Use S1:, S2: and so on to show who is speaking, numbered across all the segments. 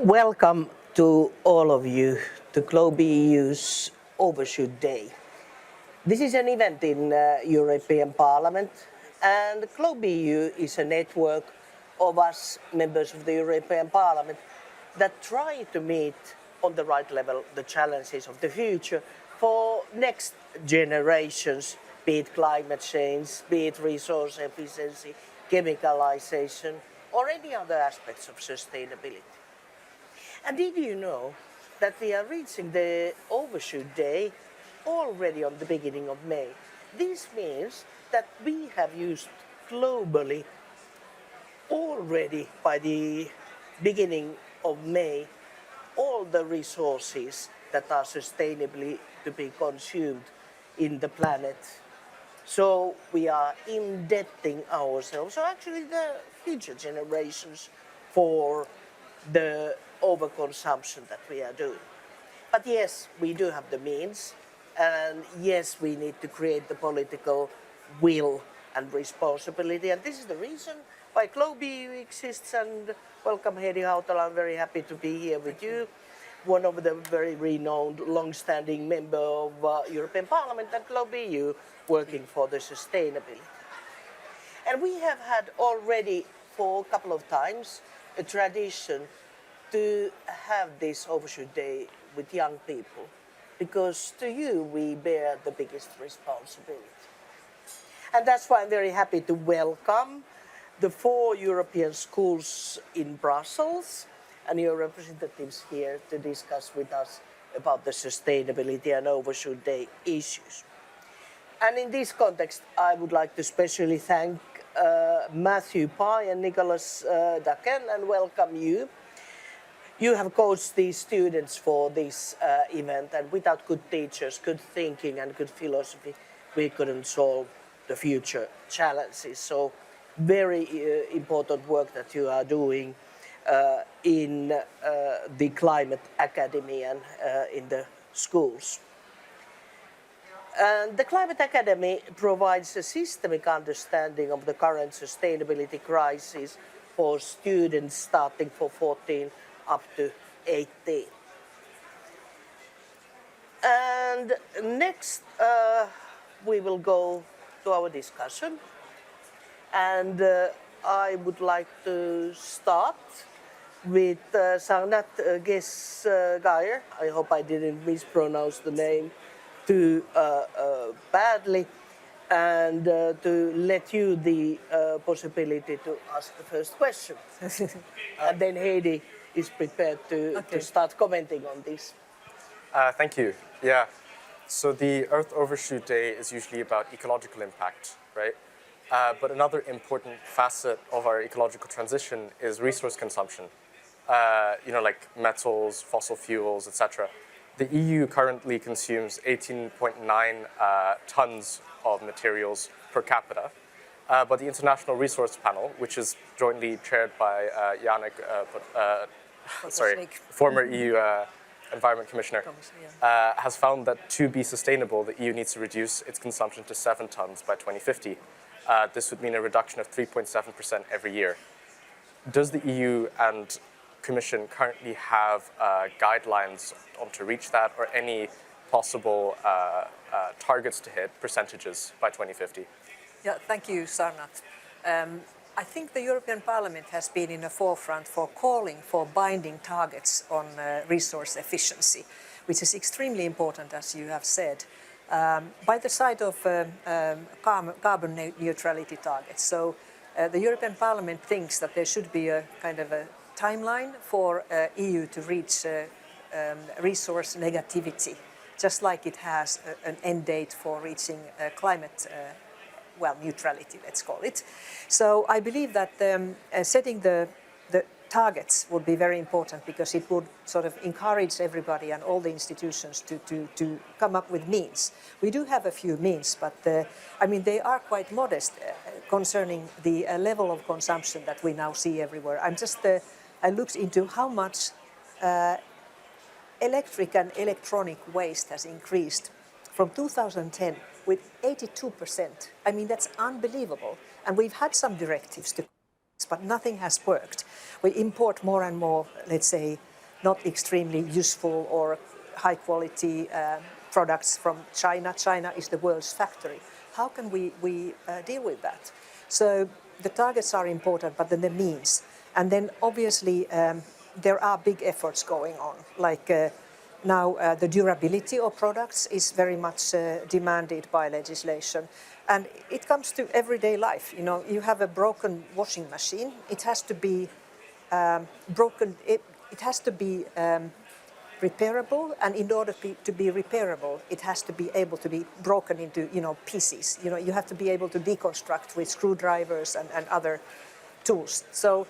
S1: Welcome to all of you to Globe EU's Overshoot Day. This is an event in European Parliament, and Globe EU is a network of us, members of the European Parliament, that try to meet on the right level the challenges of the future for next generations, be it climate change, be it resource efficiency, chemicalization, or any other aspects of sustainability. And did you know that we are reaching the Overshoot Day already on the beginning of May? This means that we have used globally already by the beginning of May all the resources that are sustainably to be consumed in the planet. So we are indebting ourselves, so actually the future generations, for the overconsumption that we are doing. But yes, we do have the means, and yes, we need to create the political will and responsibility, and this is the reason why Globe EU exists. And welcome, Heidi Hautala. I'm very happy to be here with you, one of the very renowned, long-standing member of European Parliament and Globe EU, working for the sustainability. And we have had already for a couple of times a tradition to have this Overshoot Day with young people, because to you we bear the biggest responsibility. And that's why I'm very happy to welcome the 4 European schools in Brussels and your representatives here to discuss with us about the sustainability and Overshoot Day issues. And in this context, I would like to especially thank Matthew Pye and Nicholas Daken and welcome you. You have coached these students for this event, and without good teachers, good thinking and good philosophy, we couldn't solve the future challenges. So very important work that you are doing in the Climate Academy and in the schools. And the Climate Academy provides a systemic understanding of the current sustainability crisis for students starting from 14 up to 18. And next we will go to our discussion, and I would like to start with Sarnat Gess-Geyer. I hope I didn't mispronounce the name too badly, and to let you the possibility to ask the first question. And then Heidi is prepared to start commenting on this.
S2: Thank you. Yeah. So the Earth Overshoot Day is usually about ecological impact, right? But another important facet of our ecological transition is resource consumption. Like metals, fossil fuels, etc. The EU currently consumes 18.9 tons of materials per capita. But the International Resource Panel, which is jointly chaired by former EU Environment Commissioner, has found that to be sustainable, the EU needs to reduce its consumption to 7 tons by 2050. This would mean a reduction of 3.7% every year. Does the EU and Commission currently have guidelines on to reach that, or any possible targets to hit, percentages, by 2050?
S3: Yeah, thank you, Sarnat. I think the European Parliament has been in the forefront for calling for binding targets on resource efficiency, which is extremely important, as you have said, by the side of carbon neutrality targets. So the European Parliament thinks that there should be a kind of a timeline for EU to reach resource negativity, just like it has an end date for reaching climate neutrality, let's call it. So I believe that setting the targets would be very important, because it would sort of encourage everybody and all the institutions to come up with means. We do have a few means, but they are quite modest concerning the level of consumption that we now see everywhere. I looked into how much electric and electronic waste has increased from 2010 with 82%. I mean, that's unbelievable. And we've had some directives to but nothing has worked. We import more and more, let's say, not extremely useful or high quality products from China. China is the world's factory. How can we deal with that? So the targets are important, but then the means. And then obviously there are big efforts going on, like now the durability of products is very much demanded by legislation. And it comes to everyday life. You know, you have a broken washing machine. It has to be broken. It has to be repairable, and in order to be repairable, it has to be able to be broken into pieces. You have to be able to deconstruct with screwdrivers and other tools. So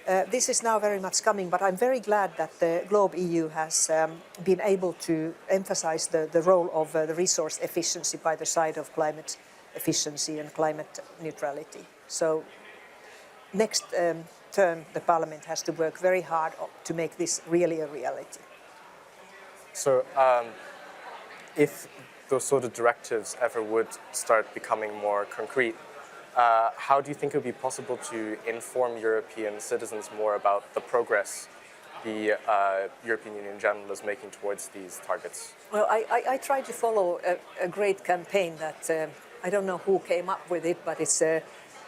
S3: this is now very much coming, but I'm very glad that the Globe EU has been able to emphasize the role of the resource efficiency by the side of climate efficiency and climate neutrality. So next term, the Parliament has to work very hard to make this really a reality.
S2: So if those sort of directives ever would start becoming more concrete, how do you think it would be possible to inform European citizens more about the progress the European Union in general is making towards these targets?
S3: Well, I try to follow a great campaign that I don't know who came up with it, but it's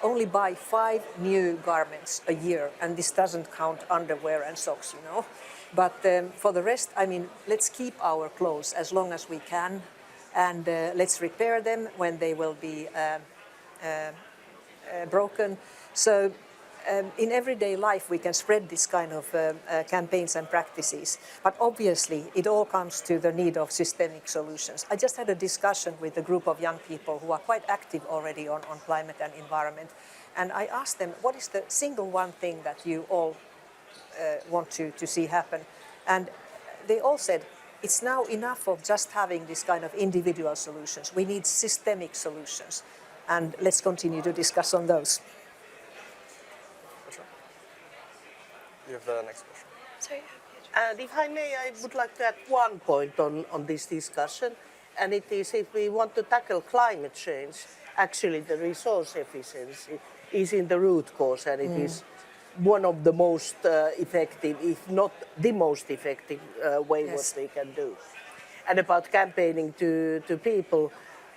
S3: only buy 5 new garments a year, and this doesn't count underwear and socks, But for the rest, I mean, let's keep our clothes as long as we can, and let's repair them when they will be broken. So in everyday life, we can spread this kind of campaigns and practices. But obviously, it all comes to the need of systemic solutions. I just had a discussion with a group of young people who are quite active already on climate and environment. And I asked them, what is the single one thing that you all want to see happen? And they all said, it's now enough of just having this kind of individual solutions. We need systemic solutions. And let's continue to discuss on those.
S2: You have the next question.
S4: Sorry.
S1: And if I may, I would like to add one point on this discussion, and it is if we want to tackle climate change, actually the resource efficiency is in the root cause, and it is one of the most effective, if not the most effective way what we can do. And about campaigning to people,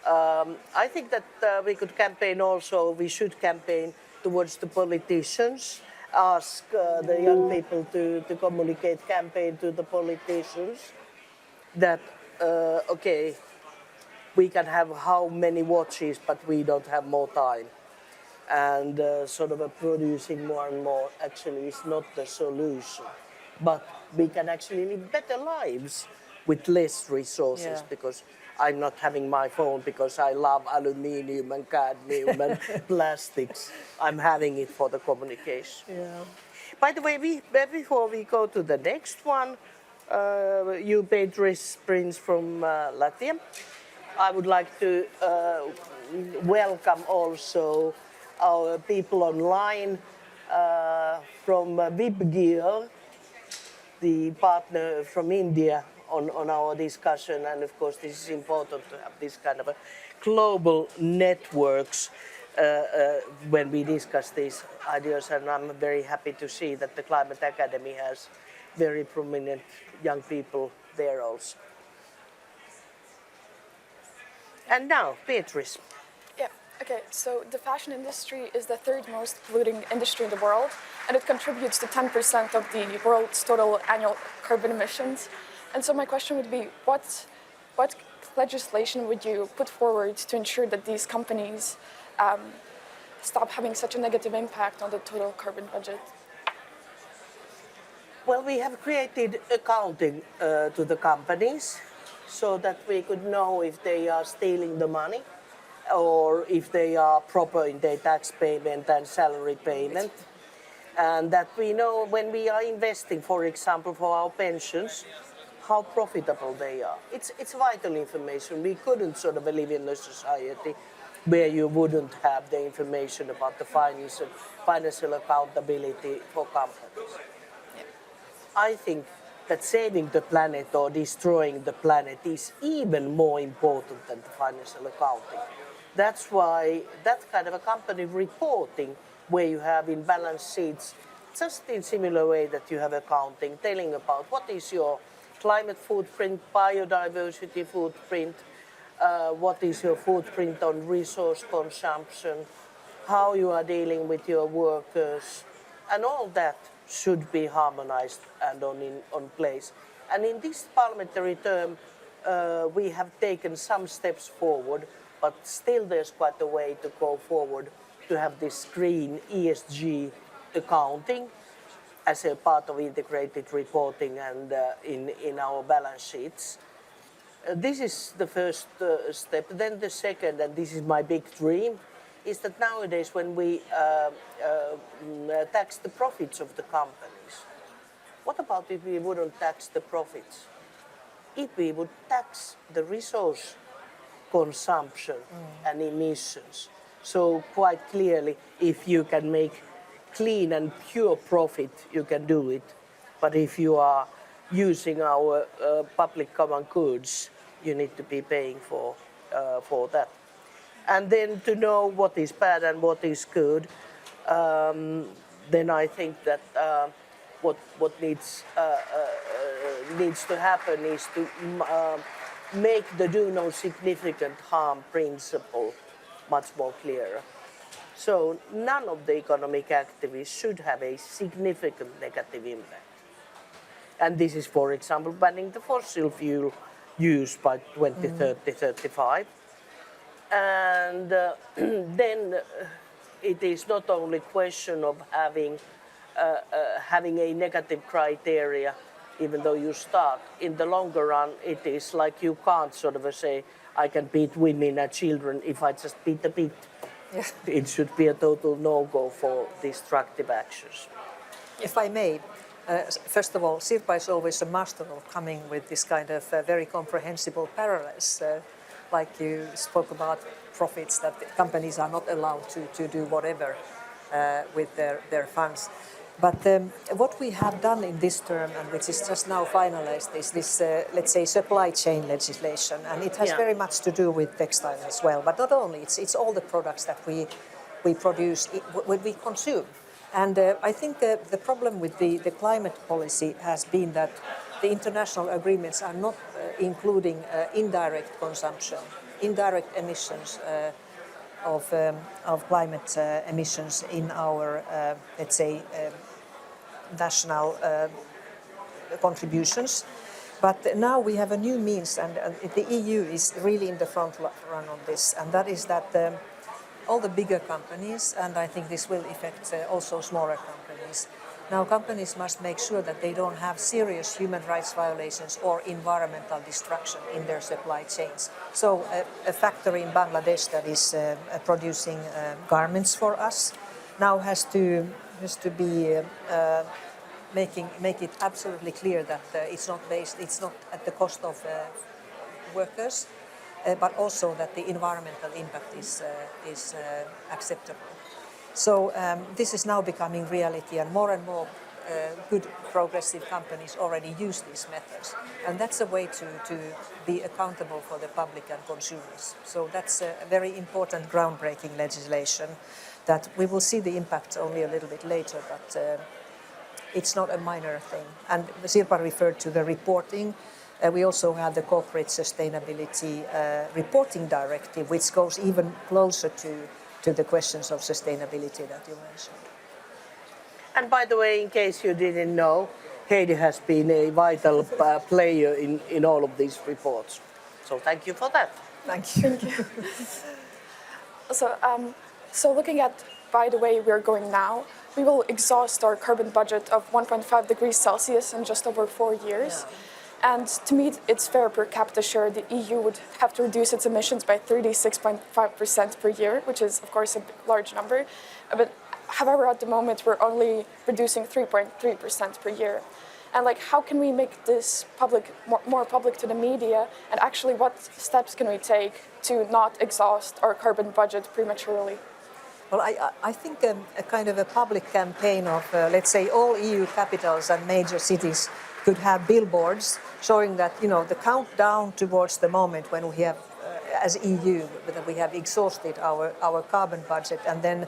S1: I think that we could campaign also, we should campaign towards the politicians, ask the young people to communicate, campaign to the politicians that, okay, we can have how many watches, but we don't have more time. And sort of producing more and more actually is not the solution. But we can actually live better lives with less resources, because I'm not having my phone because I love aluminium and cadmium and plastics. I'm having it for the communication.
S3: Yeah.
S1: By the way, before we go to the next one, you Beatrice Prince from Latvia. I would like to welcome also our people online from VIPGEAR, the partner from India, on our discussion. And of course, this is important to have this kind of a global networks when we discuss these ideas. And I'm very happy to see that the Climate Academy has very prominent young people there also. And now, Beatrice.
S4: Yeah, okay, so the fashion industry is the 3rd most polluting industry in the world, and it contributes to 10% of the world's total annual carbon emissions. And so my question would be, what legislation would you put forward to ensure that these companies stop having such a negative impact on the total carbon budget?
S1: Well, we have created accounting to the companies so that we could know if they are stealing the money or if they are proper in their tax payment and salary payment. And that we know when we are investing, for example, for our pensions, how profitable they are. It's vital information. We couldn't sort of live in a society where you wouldn't have the information about the financial accountability for companies.
S4: Yeah.
S1: I think that saving the planet or destroying the planet is even more important than the financial accounting. That's why that kind of a company reporting where you have in balance sheets, just in similar way that you have accounting, telling about what is your climate footprint, biodiversity footprint, what is your footprint on resource consumption, how you are dealing with your workers, and all that should be harmonized and on place. And in this parliamentary term, we have taken some steps forward, but still there's quite a way to go forward to have this green ESG accounting as a part of integrated reporting and in our balance sheets. This is the first step. Then the second, and this is my big dream, is that nowadays when we tax the profits of the companies, what about if we wouldn't tax the profits? If we would tax the resource consumption and emissions. So quite clearly, if you can make clean and pure profit, you can do it. But if you are using our public common goods, you need to be paying for that. And then to know what is bad and what is good, then I think that what needs to happen is to make the do no significant harm principle much more clearer. So none of the economic activities should have a significant negative impact. And this is, for example, banning the fossil fuel use by 2030-35. And then it is not only question of having a negative criteria, even though you start. In the longer run, it is like you can't sort of say, I can beat women and children if I just beat a bit.
S3: Yeah.
S1: It should be a total no-go for destructive actions.
S3: If I may, first of all, Sirpa is always a master of coming with this kind of very comprehensible parallels. Like you spoke about profits, that companies are not allowed to do whatever with their funds. But what we have done in this term, and which is just now finalized, is this, let's say, supply chain legislation. And it has very much to do with textile as well. But not only, it's all the products that we produce, when we consume. And I think the problem with the climate policy has been that the international agreements are not including indirect consumption, indirect emissions of climate emissions in our, let's say, national contributions. But now we have a new means, and the EU is really in the front run on this, and that is that all the bigger companies, and I think this will affect also smaller companies. Now companies must make sure that they don't have serious human rights violations or environmental destruction in their supply chains. So a factory in Bangladesh that is producing garments for us now has to be make it absolutely clear that it's not at the cost of workers, but also that the environmental impact is acceptable. So this is now becoming reality, and more good progressive companies already use these methods. And that's a way to be accountable for the public and consumers. So that's a very important groundbreaking legislation that we will see the impact only a little bit later, but it's not a minor thing. And Sirpa referred to the reporting. We also have the Corporate Sustainability Reporting Directive, which goes even closer to the questions of sustainability that you mentioned.
S1: And by the way, in case you didn't know, Heidi has been a vital player in all of these reports. So thank you for that.
S3: Thank you.
S4: Thank you. So looking at, by the way we're going now, we will exhaust our carbon budget of 1.5 degrees Celsius in just over 4 years. Yeah. And to meet its fair per capita share, the EU would have to reduce its emissions by 36.5% per year, which is, of course, a large number. But however, at the moment, we're only reducing 3.3% per year. And how can we make this more public to the media? And actually, what steps can we take to not exhaust our carbon budget prematurely?
S3: Well, I think a kind of a public campaign of, let's say, all EU capitals and major cities could have billboards showing that, the countdown towards the moment when we have, as EU, that we have exhausted our carbon budget, and then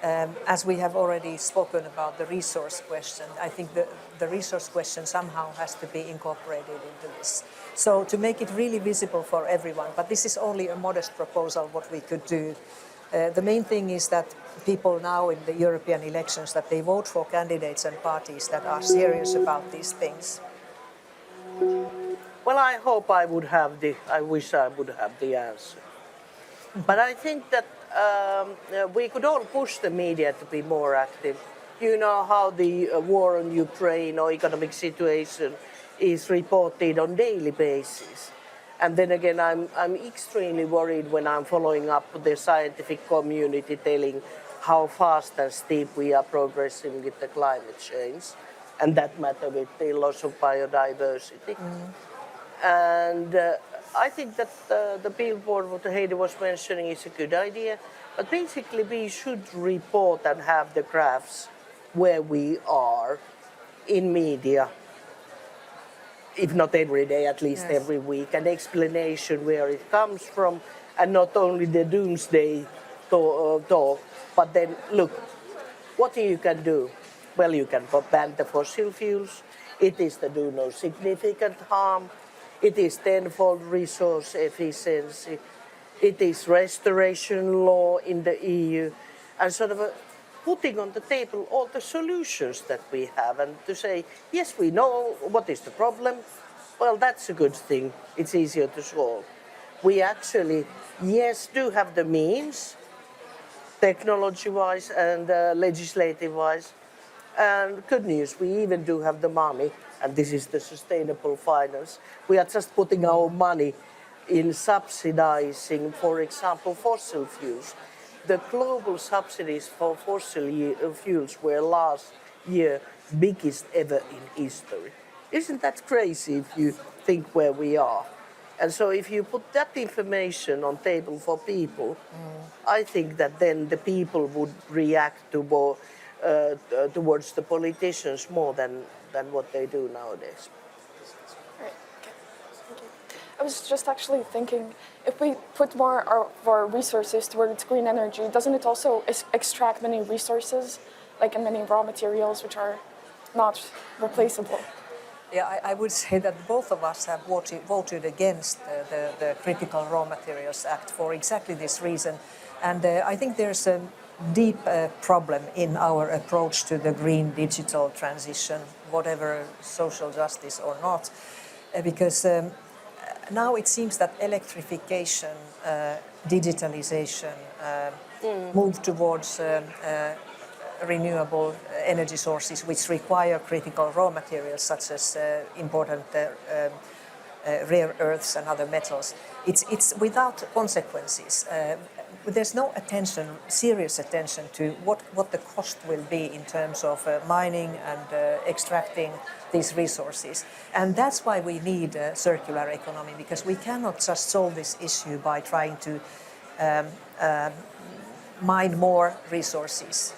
S3: As we have already spoken about the resource question, I think the resource question somehow has to be incorporated into this. So to make it really visible for everyone, but this is only a modest proposal what we could do. The main thing is that people now in the European elections, that they vote for candidates and parties that are serious about these things.
S1: Well, I hope I wish I would have the answer. But I think that we could all push the media to be more active. You know how the war on Ukraine or economic situation is reported on daily basis. And then again, I'm extremely worried when I'm following up with the scientific community telling how fast and steep we are progressing with the climate change, and that matter with the loss of biodiversity. And I think that the billboard, what Heidi was mentioning, is a good idea. But basically, we should report and have the graphs where we are in media, if not every day, at least every week, an explanation where it comes from, and not only the doomsday talk, but then look, what you can do? Well, you can ban the fossil fuels. It is to do no significant harm. It is tenfold resource efficiency. It is restoration law in the EU, and sort of putting on the table all the solutions that we have, and to say, yes, we know what is the problem. Well, that's a good thing. It's easier to solve. We actually, yes, do have the means, technology-wise and legislative-wise. And good news, we even do have the money, and this is the sustainable finance. We are just putting our money in subsidizing, for example, fossil fuels. The global subsidies for fossil fuels were last year biggest ever in history. Isn't that crazy if you think where we are? And so if you put that information on table for people, I think that then the people would react to towards the politicians more than what they do nowadays.
S4: Right. Okay. Thank you. I was just actually thinking, if we put more of our resources towards green energy, doesn't it also extract many resources, like in many raw materials, which are not replaceable?
S3: Yeah, I would say that both of us have voted against the Critical Raw Materials Act for exactly this reason. And I think there's a deep problem in our approach to the green digital transition, whatever social justice or not, because now it seems that electrification, digitalization, move towards renewable energy sources which require critical raw materials such as important rare earths and other metals. It's without consequences. There's no attention, serious attention to what the cost will be in terms of mining and extracting these resources. And that's why we need a circular economy, because we cannot just solve this issue by trying to mine more resources.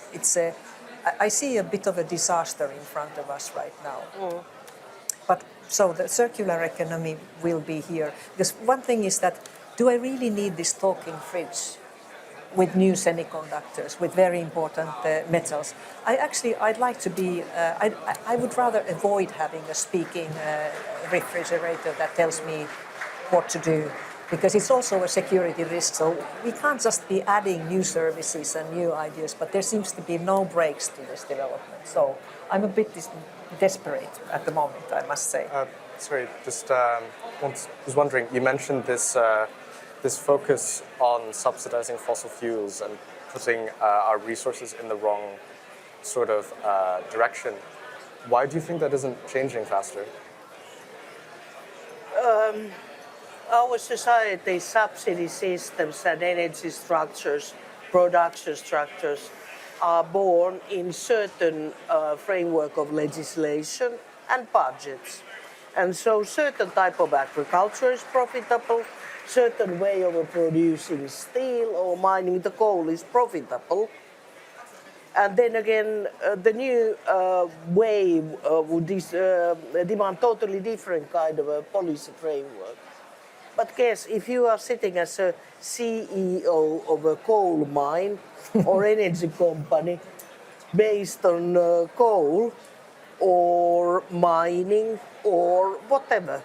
S3: I see a bit of a disaster in front of us right now. But so the circular economy will be here. Because one thing is that, do I really need this talking fridge with new semiconductors, with very important metals? I'd like to be, I would rather avoid having a speaking refrigerator that tells me what to do, because it's also a security risk. So we can't just be adding new services and new ideas, but there seems to be no breaks to this development. So I'm a bit desperate at the moment, I must say.
S2: Sorry, just was wondering, you mentioned this focus on subsidizing fossil fuels and putting our resources in the wrong sort of direction. Why do you think that isn't changing faster?
S1: Our society's subsidy systems and energy structures, production structures, are born in certain framework of legislation and budgets. And so certain type of agriculture is profitable, certain way of producing steel or mining the coal is profitable. And then again, the new way would demand totally different kind of a policy framework. But guess, if you are sitting as a CEO of a coal mine or energy company based on coal or mining or whatever,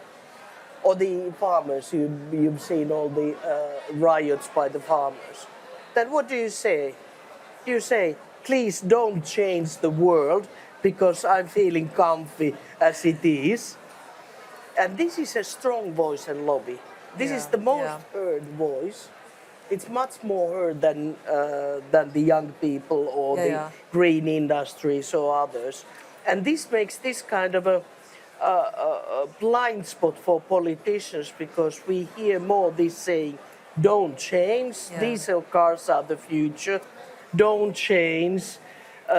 S1: or the farmers, you've seen all the riots by the farmers, then what do you say? You say, please don't change the world because I'm feeling comfy as it is. And this is a strong voice and lobby. This is the most heard voice. It's much more heard than the young people or the green industries or others. And this makes this kind of a blind spot for politicians, because we hear more this saying, don't change, diesel cars are the future, don't change,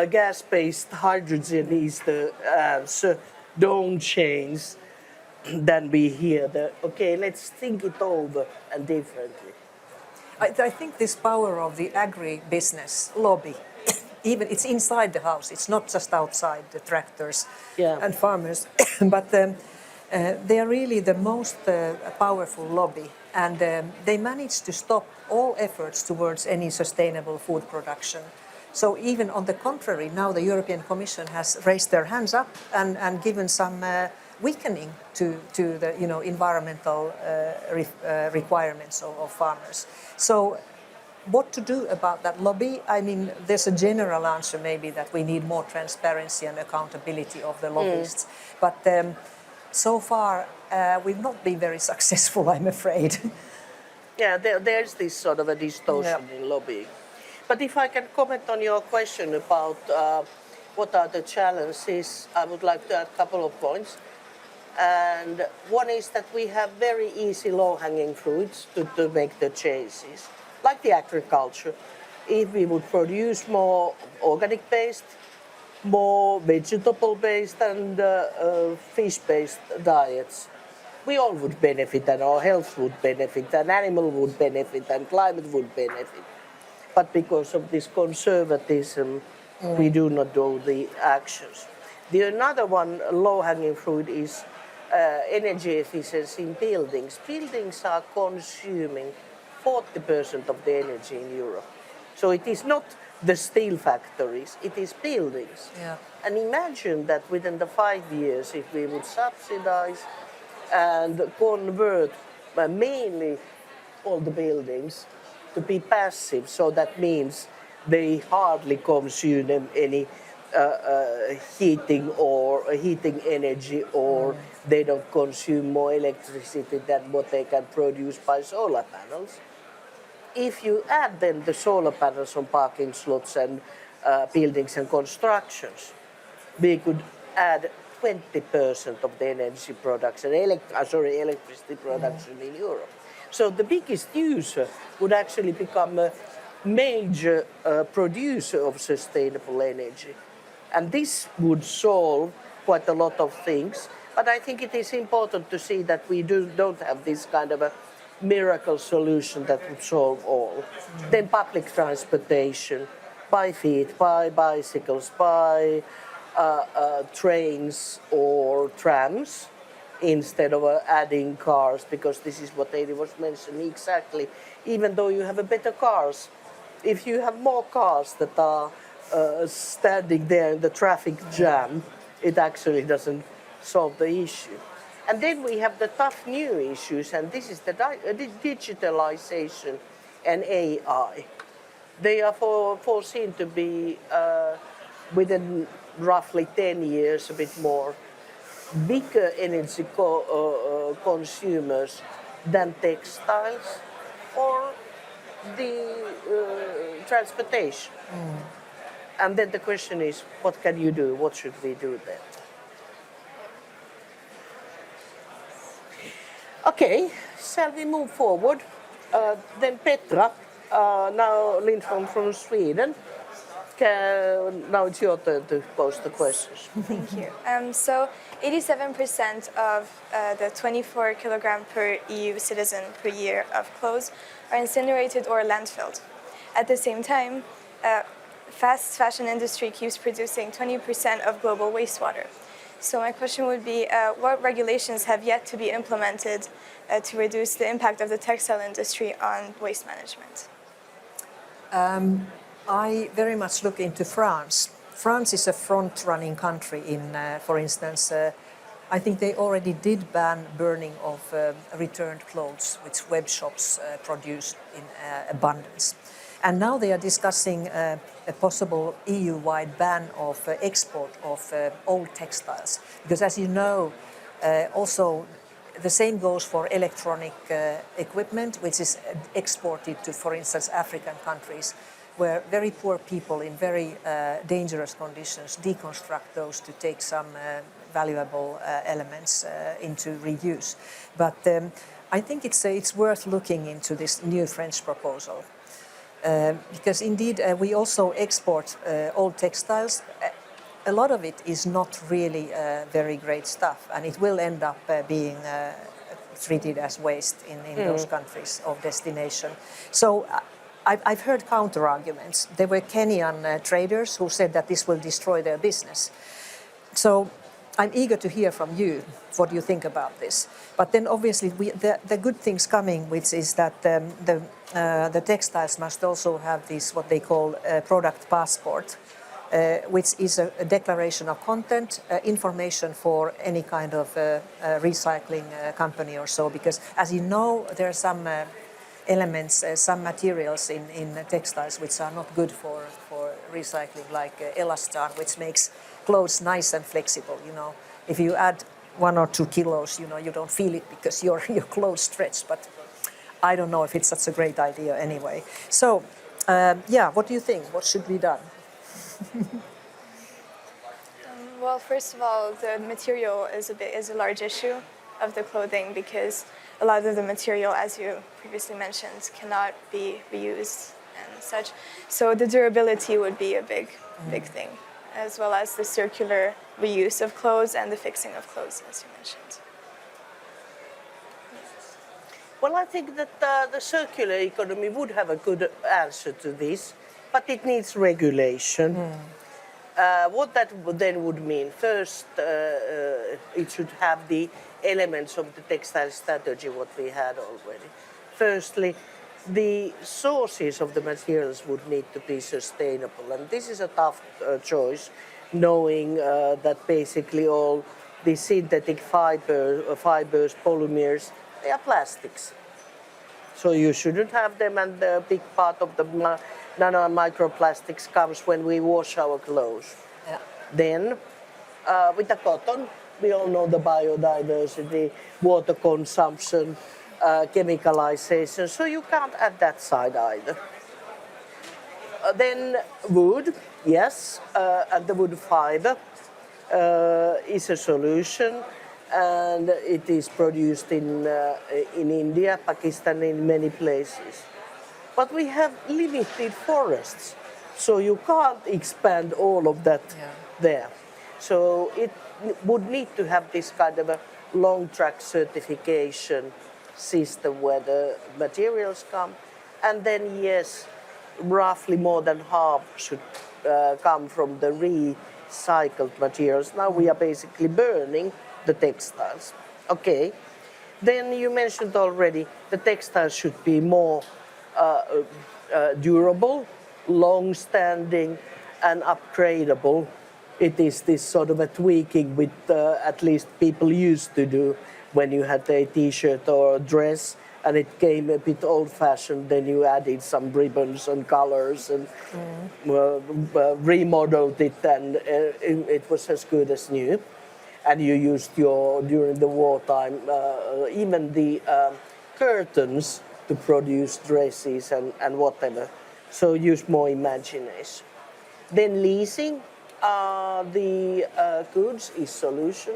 S1: gas-based hydrogen is the answer, don't change. Then we hear okay, let's think it over and differently.
S3: I think this power of the agri-business lobby, even it's inside the house, it's not just outside the tractors and farmers, but they are really the most powerful lobby, and they manage to stop all efforts towards any sustainable food production. So even on the contrary, now the European Commission has raised their hands up and given some weakening to the environmental requirements of farmers. So what to do about that lobby? I mean, there's a general answer maybe that we need more transparency and accountability of the lobbyists. But so far, we've not been very successful, I'm afraid.
S1: Yeah, there's this sort of a distortion in lobbying. But if I can comment on your question about what are the challenges, I would like to add a couple of points. And one is that we have very easy low-hanging fruits to make the changes, like the agriculture. If we would produce more organic-based, more vegetable-based and fish-based diets, we all would benefit, and our health would benefit, and animal would benefit, and climate would benefit. But because of this conservatism, we do not do the actions. Another one low-hanging fruit is energy efficiency in buildings. Buildings are consuming 40% of the energy in Europe. So it is not the steel factories, it is buildings.
S3: Yeah.
S1: And imagine that within the 5 years, if we would subsidize and convert mainly all the buildings to be passive, so that means they hardly consume any heating energy, or they don't consume more electricity than what they can produce by solar panels. If you add then the solar panels on parking slots and buildings and constructions, we could add 20% of the energy production, electricity production in Europe. So the biggest user would actually become a major producer of sustainable energy. And this would solve quite a lot of things. But I think it is important to see that we don't have this kind of a miracle solution that would solve all. Then public transportation, by feet, by bicycles, by trains or trams, instead of adding cars, because this is what Heidi was mentioning exactly. Even though you have a better cars, if you have more cars that are standing there in the traffic jam, it actually doesn't solve the issue. And then we have the tough new issues, and this is the digitalization and AI. They are foreseen to be within roughly 10 years, a bit more, bigger energy consumers than textiles or the transportation. And then the question is, what can you do? What should we do then? Okay, shall we move forward? Then Petra, now Lindholm from Sweden. Now it's your turn to pose the questions.
S5: Thank you. So 87% of the 24 kilogram per EU citizen per year of clothes are incinerated or landfilled. At the same time, fast fashion industry keeps producing 20% of global wastewater. So my question would be, what regulations have yet to be implemented to reduce the impact of the textile industry on waste management?
S3: I very much look into France. France is a front-running country in, for instance, I think they already did ban burning of returned clothes, which web shops produce in abundance. And now they are discussing a possible EU-wide ban of export of old textiles. Because as you know, also the same goes for electronic equipment, which is exported to, for instance, African countries, where very poor people in very dangerous conditions deconstruct those to take some valuable elements into reuse. But I think it's worth looking into this new French proposal. Because indeed we also export old textiles. A lot of it is not really very great stuff, and it will end up being treated as waste in those countries of destination. So I've heard counter arguments. There were Kenyan traders who said that this will destroy their business. So I'm eager to hear from you. What do you think about this? But then obviously the good things coming, which is that the textiles must also have this, what they call product passport, which is a declaration of content, information for any kind of recycling company or so. Because as you know, there are some elements, some materials in textiles which are not good for recycling, like elastan, which makes clothes nice and flexible. You know, if you add 1 or 2 kilos, you know, you don't feel it because your clothes stretch. But I don't know if it's such a great idea anyway. So, yeah, what do you think? What should be done?
S5: Well, first of all, the material is a large issue of the clothing, because a lot of the material, as you previously mentioned, cannot be reused and such. So the durability would be a big thing, as well as the circular reuse of clothes and the fixing of clothes, as you mentioned.
S1: Well, I think that the circular economy would have a good answer to this, but it needs regulation. What that then would mean, first, it should have the elements of the textile strategy, what we had already. Firstly, the sources of the materials would need to be sustainable, and this is a tough choice, knowing that basically all the synthetic fibers, polymers, they are plastics. So you shouldn't have them, and the big part of the nano and microplastics comes when we wash our clothes.
S3: Yeah.
S1: Then, with the cotton, we all know the biodiversity, water consumption, chemicalization, so you can't add that side either. Then wood, yes, and the wood fiber is a solution, and it is produced in India, Pakistan, in many places. But we have limited forests, so you can't expand all of that there. So it would need to have this kind of a long track certification system where the materials come, and then yes, roughly more than half should come from the recycled materials. Now we are basically burning the textiles. Okay, then you mentioned already the textiles should be more durable, long-standing, and upgradable. It is this sort of a tweaking with at least people used to do when you had a t-shirt or a dress and it came a bit old-fashioned, then you added some ribbons and colors and remodeled it, and it was as good as new. And you used during the wartime, even the curtains to produce dresses and whatever. So use more imagination. Then leasing the goods is solution.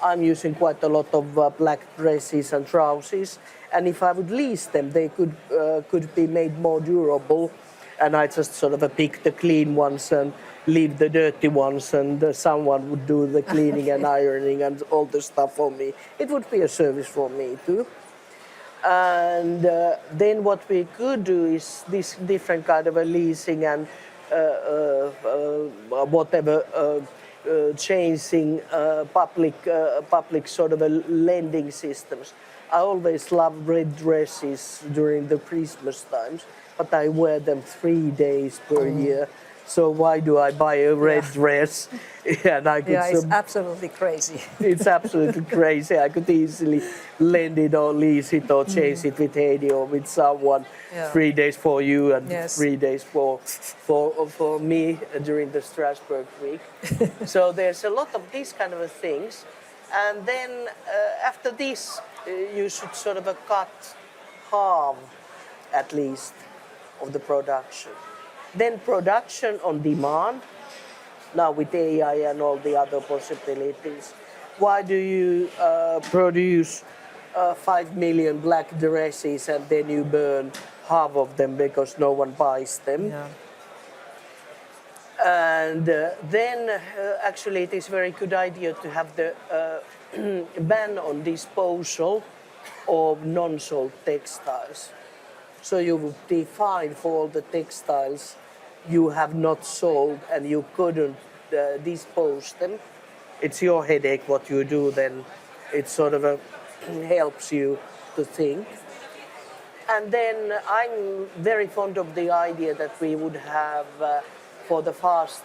S1: I'm using quite a lot of black dresses and trousers, and if I would lease them, they could be made more durable, and I just sort of pick the clean ones and leave the dirty ones, and someone would do the cleaning and ironing and all the stuff for me. It would be a service for me too. And then what we could do is this different kind of a leasing and whatever changing public sort of a lending systems. I always love red dresses during the Christmas times, but I wear them 3 days per year. So why do I buy a red dress? And I could
S3: Yeah, it's absolutely crazy.
S1: it's absolutely crazy. I could easily lend it or lease it or change it with Heidi or with someone.
S3: Yeah.
S1: 3 days for you and
S3: Yes.
S1: 3 days for me during the Strasbourg week. So there's a lot of these kind of things. And then after this, you should sort of cut half at least of the production. Then production on demand. Now with AI and all the other possibilities, why do you produce 5 million black dresses and then you burn half of them because no one buys them?
S3: Yeah.
S1: And then actually it is a very good idea to have the ban on disposal of non-sold textiles. So you would define for all the textiles you have not sold and you couldn't dispose them. It's your headache what you do then. It sort of helps you to think. And then I'm very fond of the idea that we would have for the fast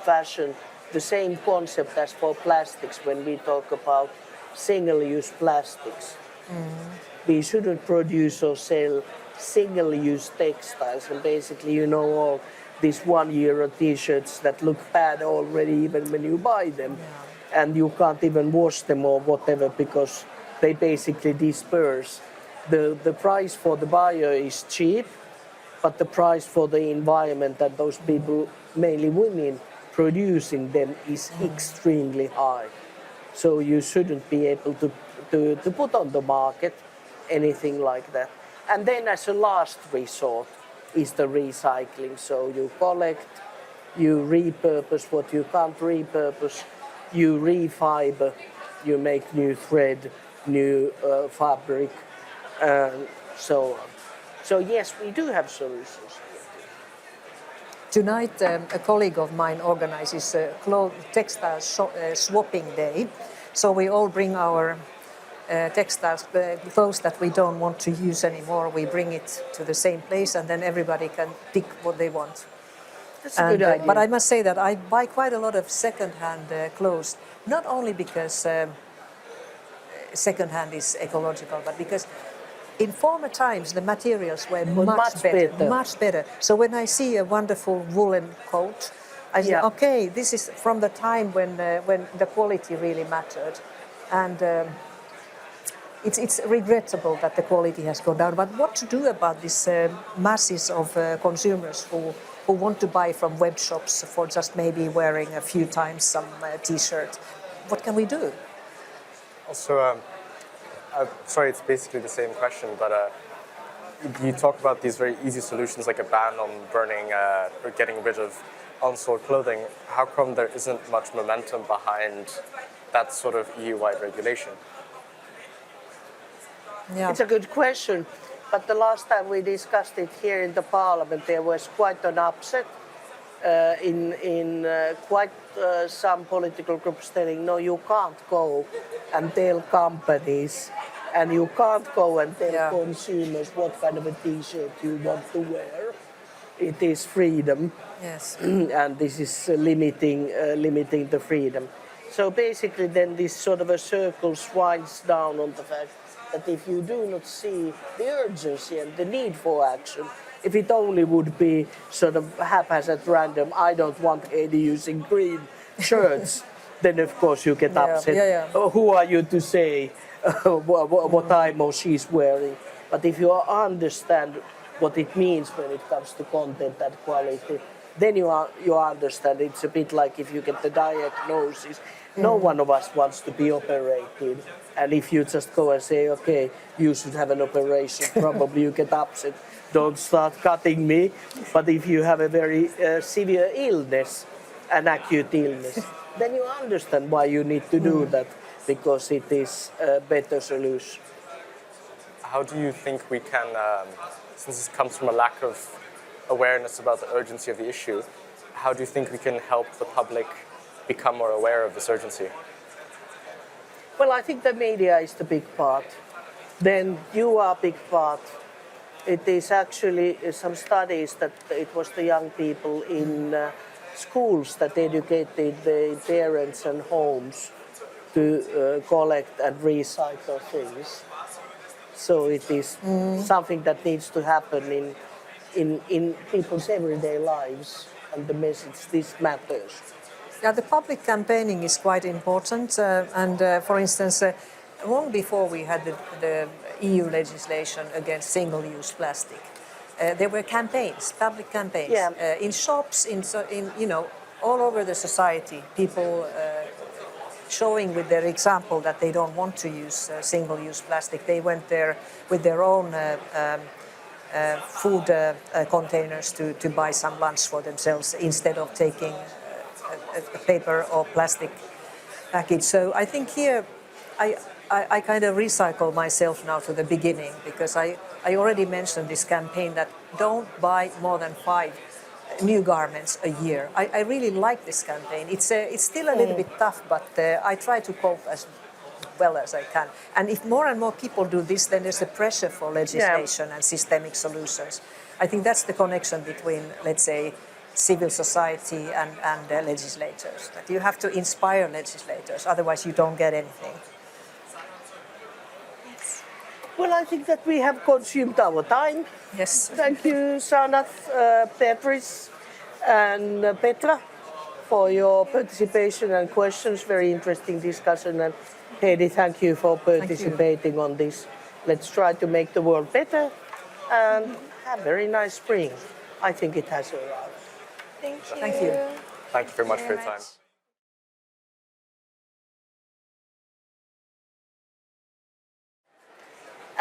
S1: fashion the same concept as for plastics when we talk about single-use plastics. We shouldn't produce or sell single-use textiles, and basically, all these 1 euro t-shirts that look bad already even when you buy them, and you can't even wash them or whatever because they basically disperse. The price for the buyer is cheap, but the price for the environment and those people, mainly women, producing them is extremely high. So you shouldn't be able to put on the market anything like that. And then as a last resort is the recycling. So you collect, you repurpose what you can't repurpose, you refiber, you make new thread, new fabric, and so on. So yes, we do have solutions.
S3: Tonight, a colleague of mine organizes a textile swapping day. So we all bring our textiles, clothes that we don't want to use anymore. We bring it to the same place, and then everybody can pick what they want.
S1: That's a good idea.
S3: But I must say that I buy quite a lot of second-hand clothes, not only because second-hand is ecological, but because in former times the materials were much better. So when I see a wonderful woolen coat, I say, okay, this is from the time when the quality really mattered, and it's regrettable that the quality has gone down. But what to do about these masses of consumers who want to buy from web shops for just maybe wearing a few times some t-shirt? What can we do?
S2: Also, sorry, it's basically the same question, but you talk about these very easy solutions like a ban on burning or getting rid of unsold clothing. How come there isn't much momentum behind that sort of EU-wide regulation?
S3: Yeah.
S1: It's a good question, but the last time we discussed it here in the Parliament, there was quite an upset in quite some political groups telling, no, you can't go and tell companies, and you can't go and tell consumers what kind of a t-shirt you want to wear. It is freedom,
S3: Yes.
S1: and this is limiting the freedom. So basically then this sort of a circle winds down on the fact that if you do not see the urgency and the need for action, if it only would be sort of haphazard random, I don't want Heidi using green shirts, then of course you get upset. Oh, who are you to say what I'm or she's wearing? But if you understand what it means when it comes to content and quality, then you understand. It's a bit like if you get the diagnosis. No one of us wants to be operated. And if you just go and say, okay, you should have an operation, probably you get upset. Don't start cutting me. But if you have a very severe illness, an acute illness, then you understand why you need to do that, because it is a better solution.
S2: How do you think we can, since this comes from a lack of awareness about the urgency of the issue, how do you think we can help the public become more aware of this urgency?
S1: Well, I think the media is the big part. Then you are a big part. It is actually some studies that it was the young people in schools that educated the parents and homes to collect and recycle things. So it is something that needs to happen in people's everyday lives, and the message, this matters.
S3: Yeah, the public campaigning is quite important, for instance, long before we had the EU legislation against single-use plastic, there were campaigns, public campaigns, in shops, in all over the society. People showing with their example that they don't want to use single-use plastic. They went there with their own food containers to buy some lunch for themselves instead of taking a paper or plastic package. So I think here I kind of recycle myself now to the beginning, because I already mentioned this campaign that don't buy more than 5 new garments a year. I really like this campaign. It's still a little bit tough, but I try to cope as well as I can. And if more and more people do this, then there's a pressure for legislation and systemic solutions. I think that's the connection between, let's say, civil society and legislators. That you have to inspire legislators, otherwise you don't get anything.
S1: Well, I think that we have consumed our time.
S3: Yes.
S1: Thank you, Sanath, Petris, and Petra, for your participation and questions. Very interesting discussion. And Heidi, thank you for participating on this. Let's try to make the world better and have a very nice spring. I think it has arrived.
S5: Thank you.
S3: Thank you.
S2: Thank you very much for your time.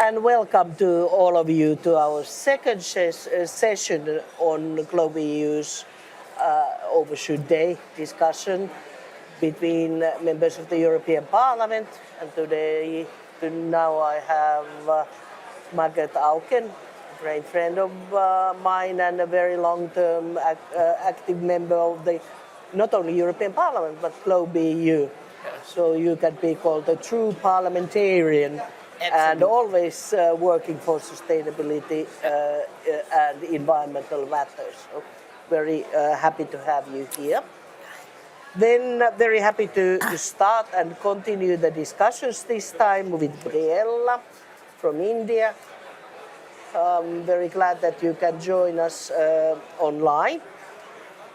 S1: And welcome to all of you to our second session on Global EU's Overshoot Day discussion between members of the European Parliament. And now I have Margrete Auken, a great friend of mine and a very long-term active member of the not only European Parliament but Global EU. So you can be called a true parliamentarian. Absolutely. And always working for sustainability and environmental matters. So very happy to have you here. Then very happy to start and continue the discussions this time with Briella from India. Very glad that you can join us online.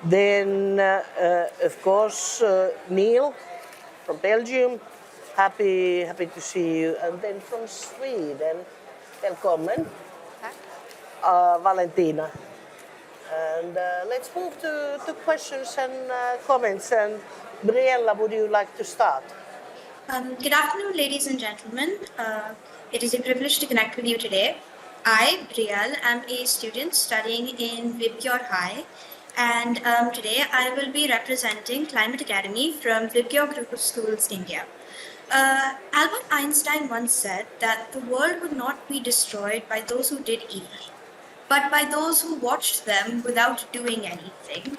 S1: Then, of course, Neil from Belgium. Happy to see you. And then from Sweden, welcome, Valentina. And let's move to questions and comments. And Briella, would you like to start?
S6: Good afternoon, ladies and gentlemen. It is a privilege to connect with you today. I, Brielle, am a student studying in Vibgyor High. And today I will be representing Climate Academy from Vibgyor Group of Schools, India. Albert Einstein once said that the world would not be destroyed by those who did evil, but by those who watched them without doing anything.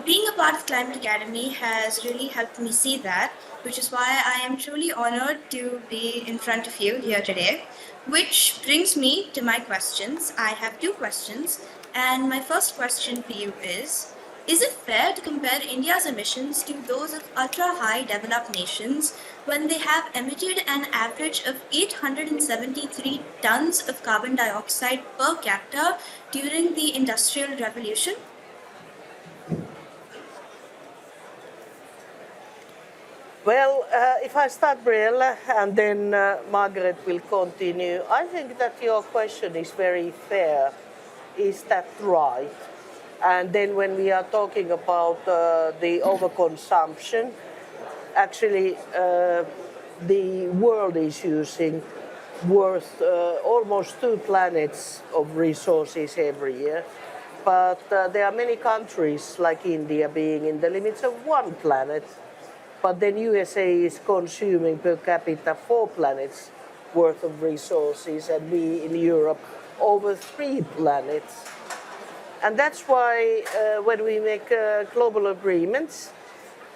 S6: Being a part of Climate Academy has really helped me see that, which is why I am truly honored to be in front of you here today. Which brings me to my questions. I have 2 questions, and my first question for you is it fair to compare India's emissions to those of ultra-high developed nations when they have emitted an average of 873 tons of carbon dioxide per capita during the Industrial Revolution?
S1: Well, if I start, Briella, and then Margaret will continue. I think that your question is very fair. Is that right? And then when we are talking about the overconsumption, actually the world is using worth almost 2 planets of resources every year. But there are many countries like India being in the limits of 1 planet. But then USA is consuming per capita 4 planets worth of resources, and we in Europe over 3 planets. And that's why when we make global agreements,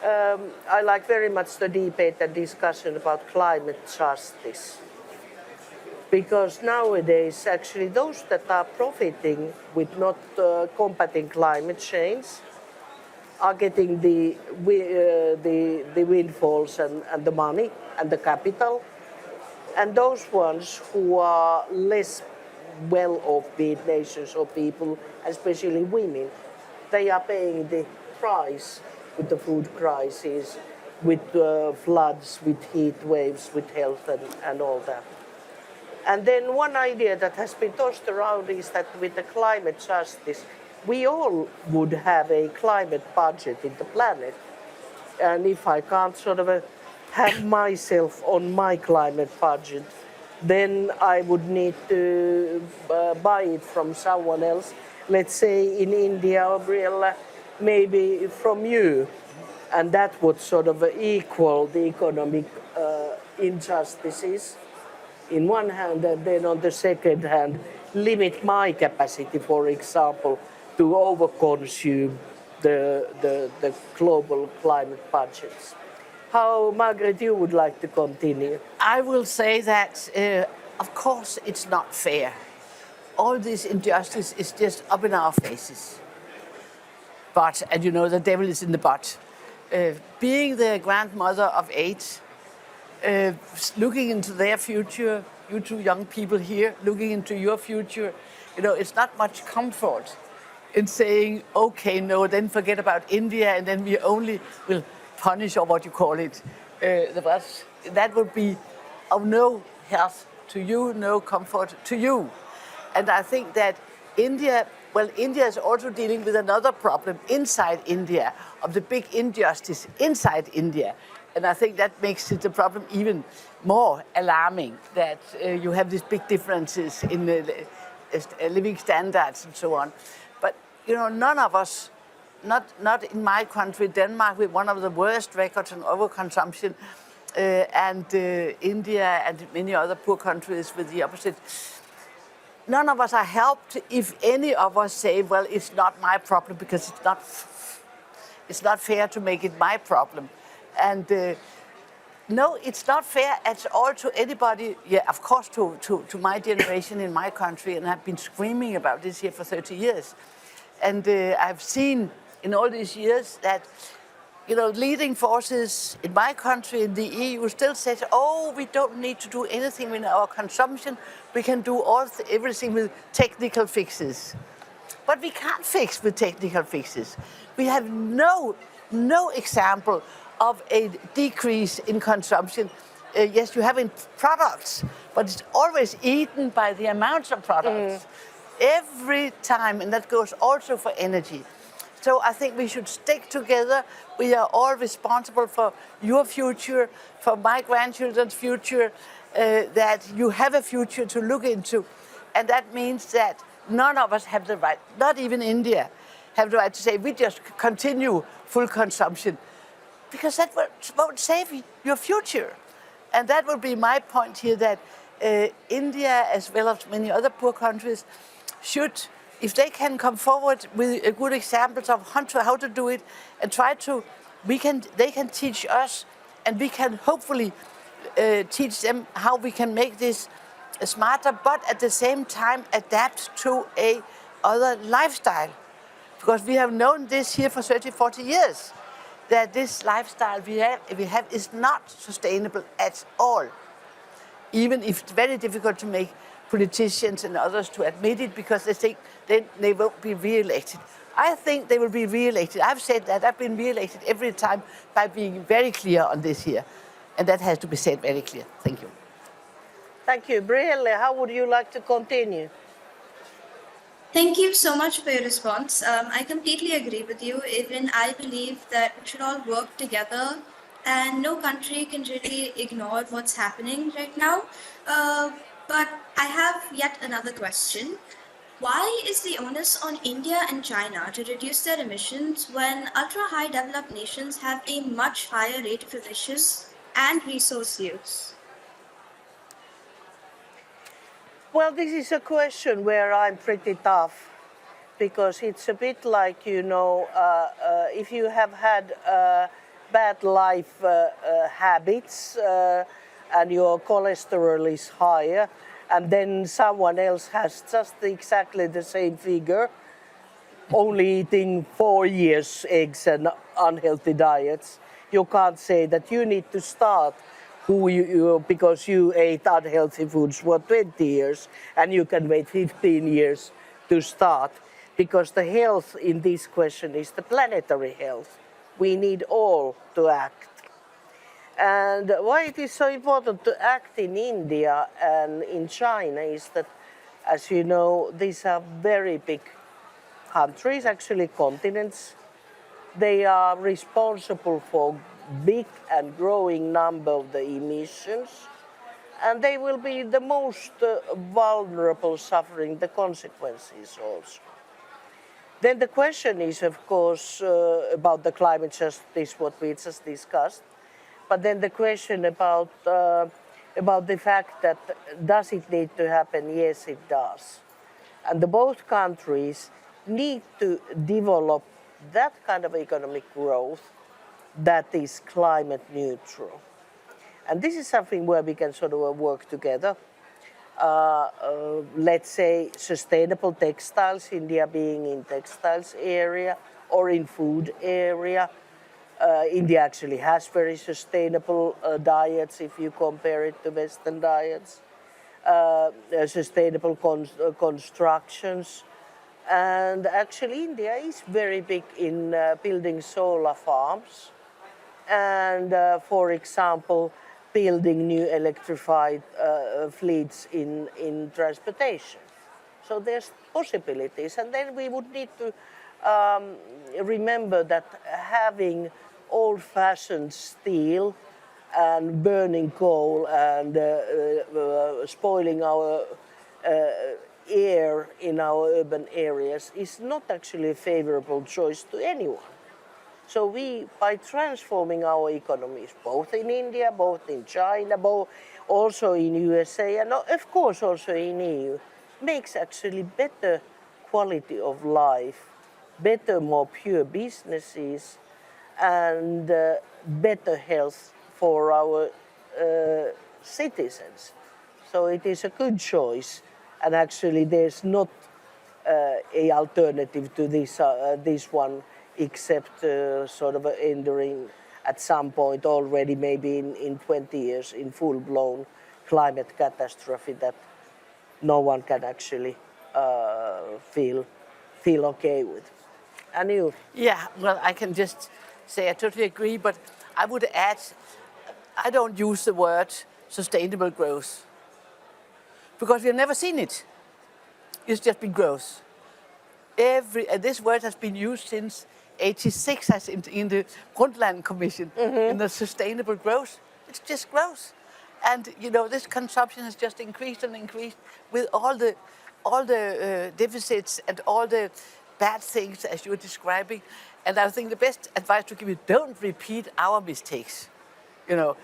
S1: I like very much the debate and discussion about climate justice. Because nowadays, actually, those that are profiting with not combating climate change are getting the windfalls and the money and the capital. And those ones who are less well-off, be it nations or people, especially women, they are paying the price with the food crisis, with floods, with heat waves, with health and all that. And then one idea that has been tossed around is that with the climate justice, we all would have a climate budget in the planet. And if I can't sort of have myself on my climate budget, then I would need to buy it from someone else. Let's say in India, or maybe from you. And that would sort of equal the economic injustices in one hand, and then on the second hand, limit my capacity, for example, to overconsume the global climate budgets. How, Margrete, you would like to continue?
S7: I will say that, of course, it's not fair. All this injustice is just up in our faces. But, and you know, the devil is in the butt. Being the grandmother of 8, looking into their future, you two young people here, looking into your future, you know, it's not much comfort in saying, okay, no, then forget about India, and then we only will punish, or what you call it, the rest. That would be of no help to you, no comfort to you. And I think that India is also dealing with another problem inside India, of the big injustice inside India. And I think that makes it the problem even more alarming, that you have these big differences in living standards and so on. But, you know, none of us, not in my country, Denmark, with one of the worst records on overconsumption, and India and many other poor countries with the opposite. None of us are helped if any of us say, well, it's not my problem because it's not fair to make it my problem. And no, it's not fair at all to anybody. Yeah, of course, to my generation in my country, and I've been screaming about this here for 30 years. And I've seen in all these years that, you know, leading forces in my country, in the EU, still says, oh, we don't need to do anything with our consumption. We can do everything with technical fixes. But we can't fix with technical fixes. We have no example of a decrease in consumption. Yes, you have in products, but it's always eaten by the amounts of products. Every time, and that goes also for energy. So I think we should stick together. We are all responsible for your future, for my grandchildren's future, that you have a future to look into. And that means that none of us have the right, not even India, have the right to say we just continue full consumption, because that won't save your future. And that would be my point here, that India, as well as many other poor countries, should, if they can come forward with good examples of how to do it, and try to, they can teach us, and we can hopefully teach them how we can make this smarter, but at the same time adapt to a other lifestyle. Because we have known this here for 30, 40 years, that this lifestyle we have is not sustainable at all. Even if it's very difficult to make politicians and others to admit it, because they think they won't be re-elected. I think they will be re-elected. I've said that. I've been re-elected every time by being very clear on this here. And that has to be said very clear. Thank you.
S1: Thank you. Brielle, how would you like to continue?
S6: Thank you so much for your response. I completely agree with you. Even I believe that we should all work together, and no country can really ignore what's happening right now. But I have yet another question. Why is the onus on India and China to reduce their emissions when ultra-high developed nations have a much higher rate of emissions and resource use?
S1: Well, this is a question where I'm pretty tough. because it's a bit like, if you have had bad life habits and your cholesterol is higher, and then someone else has just exactly the same figure, only eating 4 years eggs and unhealthy diets, you can't say that you need to start because you ate unhealthy foods for 20 years and you can wait 15 years to start, because the health in this question is the planetary health. We need all to act. And why it is so important to act in India and in China is that, as you know, these are very big countries, actually continents. They are responsible for big and growing number of the emissions, and they will be the most vulnerable suffering the consequences also. Then the question is, of course, about the climate justice, what we just discussed, but then the question about the fact that does it need to happen? Yes, it does. And the both countries need to develop that kind of economic growth that is climate neutral. And this is something where we can sort of work together. Let's say sustainable textiles, India being in textiles area or in food area. India actually has very sustainable diets if you compare it to Western diets. Sustainable constructions. And actually India is very big in building solar farms and, for example, building new electrified fleets in transportation. So there's possibilities. And then we would need to remember that having old-fashioned steel and burning coal and spoiling our air in our urban areas is not actually a favorable choice to anyone. So we, by transforming our economies, both in India, both in China, also in USA, and of course also in EU, makes actually better quality of life, better, more pure businesses, and better health for our citizens. So it is a good choice, and actually there's not a alternative to this one, except sort of entering at some point already, maybe in 20 years, in full-blown climate catastrophe that no one can actually feel okay with. And you?
S7: Yeah, well, I can just say I totally agree, but I would add, I don't use the word sustainable growth because we've never seen it. It's just been growth. This word has been used since 86 as in the Roland-Jan Commission, in the sustainable growth. It's just growth. And this consumption has just increased and increased with all the deficits and all the bad things as you were describing. And I think the best advice to give you, don't repeat our mistakes. Don't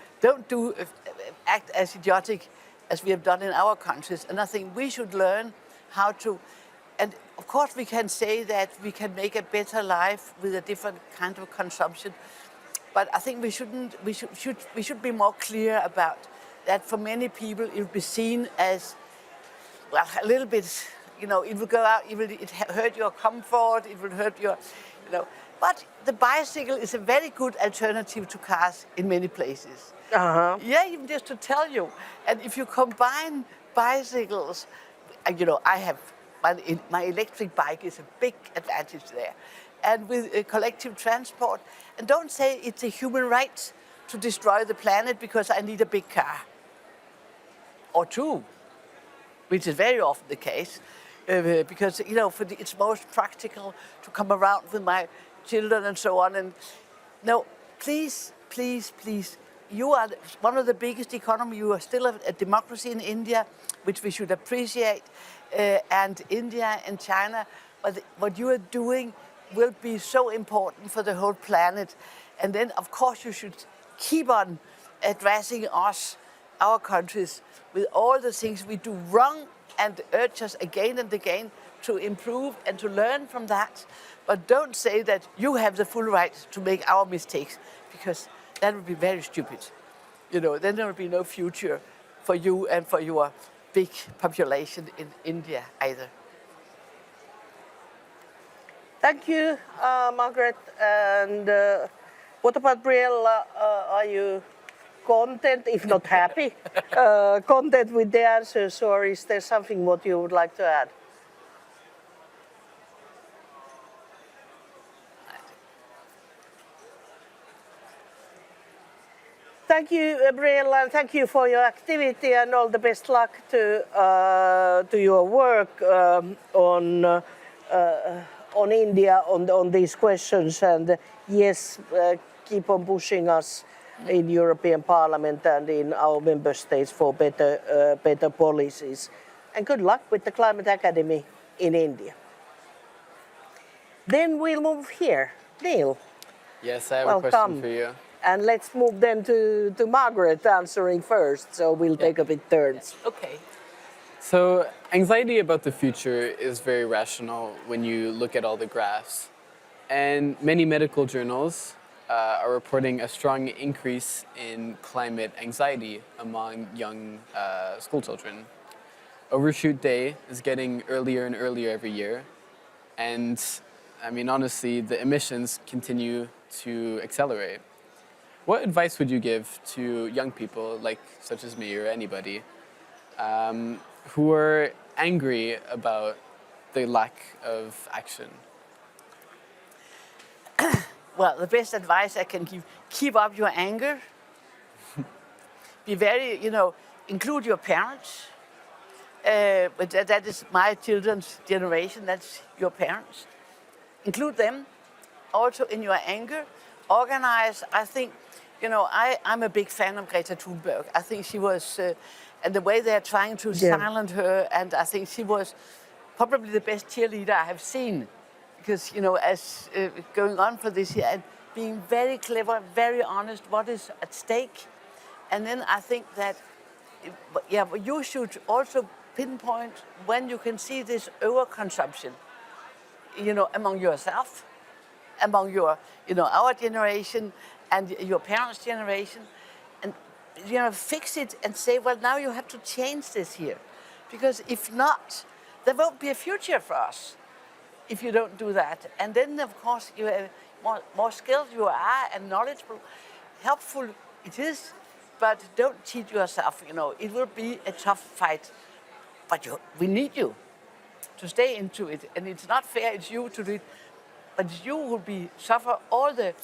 S7: act as idiotic as we have done in our countries. And I think we should learn how to, and of course we can say that we can make a better life with a different kind of consumption. But I think we should be more clear about that. For many people, it will be seen as, well, a little bit, it will go out, it will hurt your comfort, it will hurt your, But the bicycle is a very good alternative to cars in many places.
S1: Uh-huh.
S7: Yeah, even just to tell you. And if you combine bicycles, I have, my electric bike is a big advantage there. And with collective transport, and don't say it's a human right to destroy the planet because I need a big car. Or two, which is very often the case. Because, it's most practical to come around with my children and so on. And no, please, please, please, you are one of the biggest economies. You are still a democracy in India, which we should appreciate, and India and China. But what you are doing will be so important for the whole planet. And then, of course, you should keep on addressing us, our countries, with all the things we do wrong, and urge us again and again to improve and to learn from that, but don't say that you have the full right to make our mistakes, because that would be very stupid. You know, then there will be no future for you and for your big population in India either.
S1: Thank you, Margaret. And what about Briella? Are you content, if not happy, content with the answers, or is there something what you would like to add? Thank you, Briella, and thank you for your activity, and all the best luck to your work on India on these questions. And yes, keep on pushing us in European Parliament and in our member states for better policies. And good luck with the Climate Academy in India. Then we'll move here. Neil.
S8: Yes, I have
S1: Welcome.
S8: a question for you.
S1: And let's move then to Margaret answering first, so we'll take a bit turns.
S7: Okay.
S8: So anxiety about the future is very rational when you look at all the graphs. And many medical journals are reporting a strong increase in climate anxiety among young school children. Overshoot Day is getting earlier and earlier every year. And I mean, honestly, the emissions continue to accelerate. What advice would you give to young people, like such as me or anybody, who are angry about the lack of action?
S7: Well, the best advice I can give, keep up your anger. Be very, include your parents. But that is my children's generation, that's your parents. Include them also in your anger. Organize, I think, I'm a big fan of Greta Thunberg. I think she was, and the way they're trying to silence her, and I think she was probably the best cheerleader I have seen. Because, as going on for this year, and being very clever, very honest, what is at stake. And then I think that, you should also pinpoint when you can see this overconsumption, among yourself, among your, our generation and your parents' generation, and, fix it and say, well, now you have to change this here. Because if not, there won't be a future for us if you don't do that. And then, of course, you have more skilled you are and knowledgeable, helpful it is, but don't cheat yourself, It will be a tough fight, but we need you to stay into it. And it's not fair, it's you to do it, but you will suffer all the,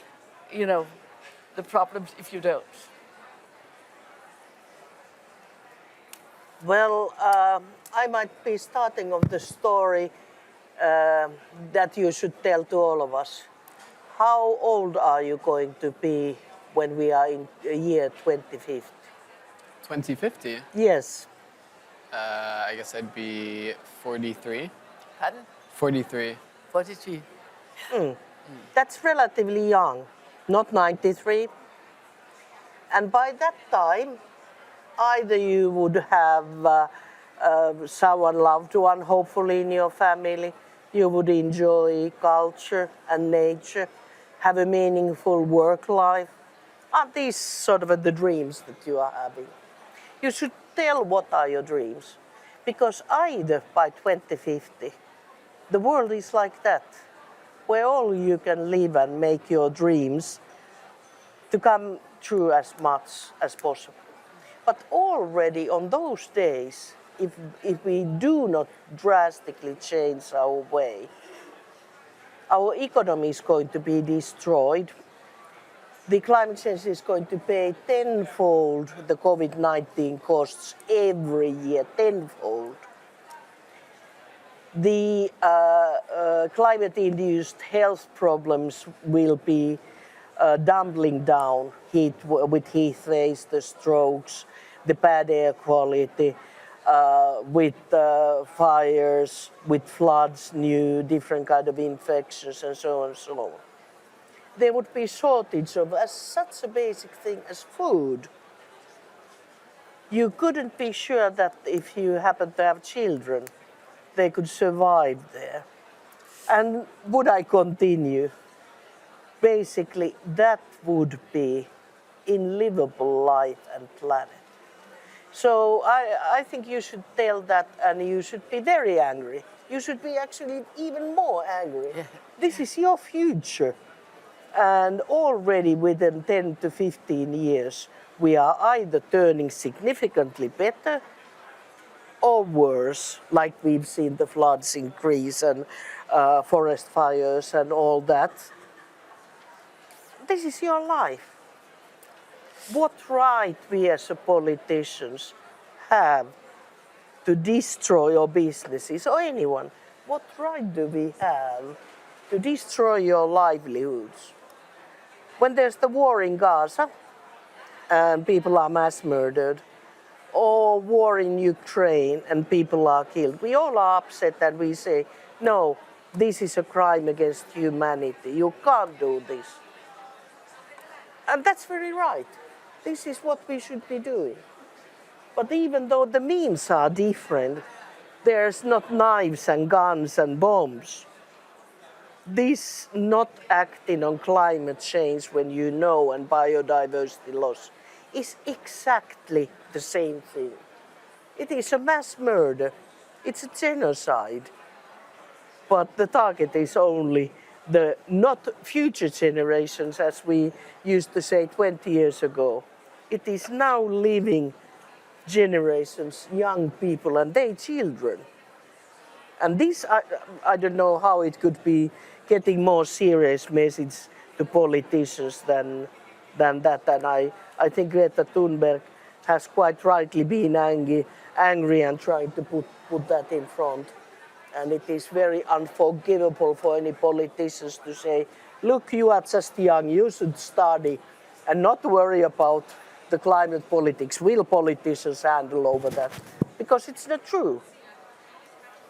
S7: the problems if you don't.
S1: Well, I might be starting of the story that you should tell to all of us. How old are you going to be when we are in year 2050?
S8: 2050?
S1: Yes.
S8: I guess I'd be 43.
S7: Pardon?
S8: 43.
S7: 43.
S1: That's relatively young, not 93. And by that time, either you would have someone loved one, hopefully, in your family, you would enjoy culture and nature, have a meaningful work life. Aren't these sort of the dreams that you are having? You should tell what are your dreams, because either by 2050, the world is like that, where all you can live and make your dreams to come true as much as possible. But already on those days, if we do not drastically change our way, our economy is going to be destroyed. The climate change is going to pay tenfold the COVID-19 costs every year, tenfold. The climate-induced health problems will be doubling down, with heat waves, the strokes, the bad air quality, with fires, with floods, new different kind of infections, and so on and so on. There would be shortage of such a basic thing as food. You couldn't be sure that if you happen to have children, they could survive there. And would I continue? Basically, that would be unlivable life and planet. So I think you should tell that, and you should be very angry. You should be actually even more angry.
S7: Yeah.
S1: This is your future. And already within 10 to 15 years, we are either turning significantly better or worse, like we've seen the floods increase and forest fires and all that. This is your life. What right we as politicians have to destroy your businesses or anyone? What right do we have to destroy your livelihoods? When there's the war in Gaza and people are mass murdered, or war in Ukraine and people are killed, we all are upset and we say, no, this is a crime against humanity. You can't do this. And that's very right. This is what we should be doing. But even though the means are different, there's not knives and guns and bombs. This not acting on climate change when you know and biodiversity loss is exactly the same thing. It is a mass murder. It's a genocide. But the target is only the not future generations, as we used to say 20 years ago. It is now living generations, young people and their children. And this, I don't know how it could be getting more serious message to politicians than that. And I think Greta Thunberg has quite rightly been angry and trying to put that in front. And it is very unforgivable for any politicians to say, look, you are just young, you should study and not worry about the climate politics. Will politicians handle over that? Because it's not true.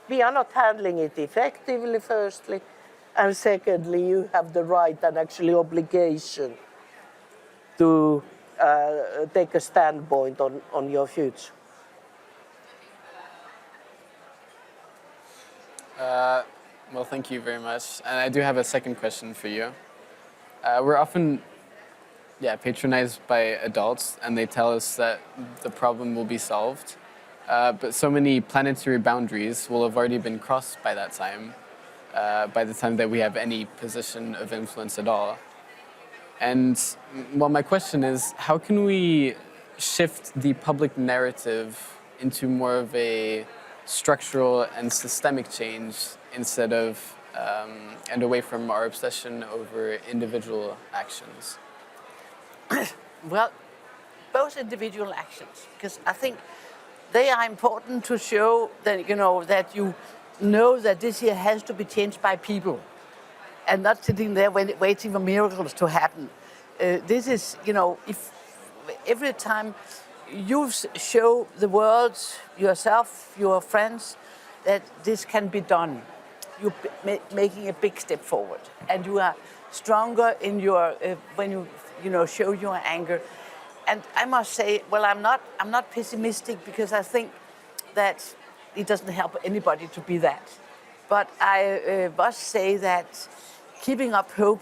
S1: We are not handling it effectively, firstly. And secondly, you have the right and actually obligation to take a standpoint on your future.
S8: Well, thank you very much. And I do have a second question for you. We're often patronized by adults, and they tell us that the problem will be solved. But so many planetary boundaries will have already been crossed by that time, by the time that we have any position of influence at all. And well, my question is, how can we shift the public narrative into more of a structural and systemic change instead of and away from our obsession over individual actions?
S7: Well, both individual actions, because I think they are important to show that that you know that this here has to be changed by people, and not sitting there waiting for miracles to happen. This is, if every time you show the world, yourself, your friends, that this can be done, you're making a big step forward, and you are stronger in your when you show your anger. And I must say, well, I'm not pessimistic, because I think that it doesn't help anybody to be that. But I must say that keeping up hope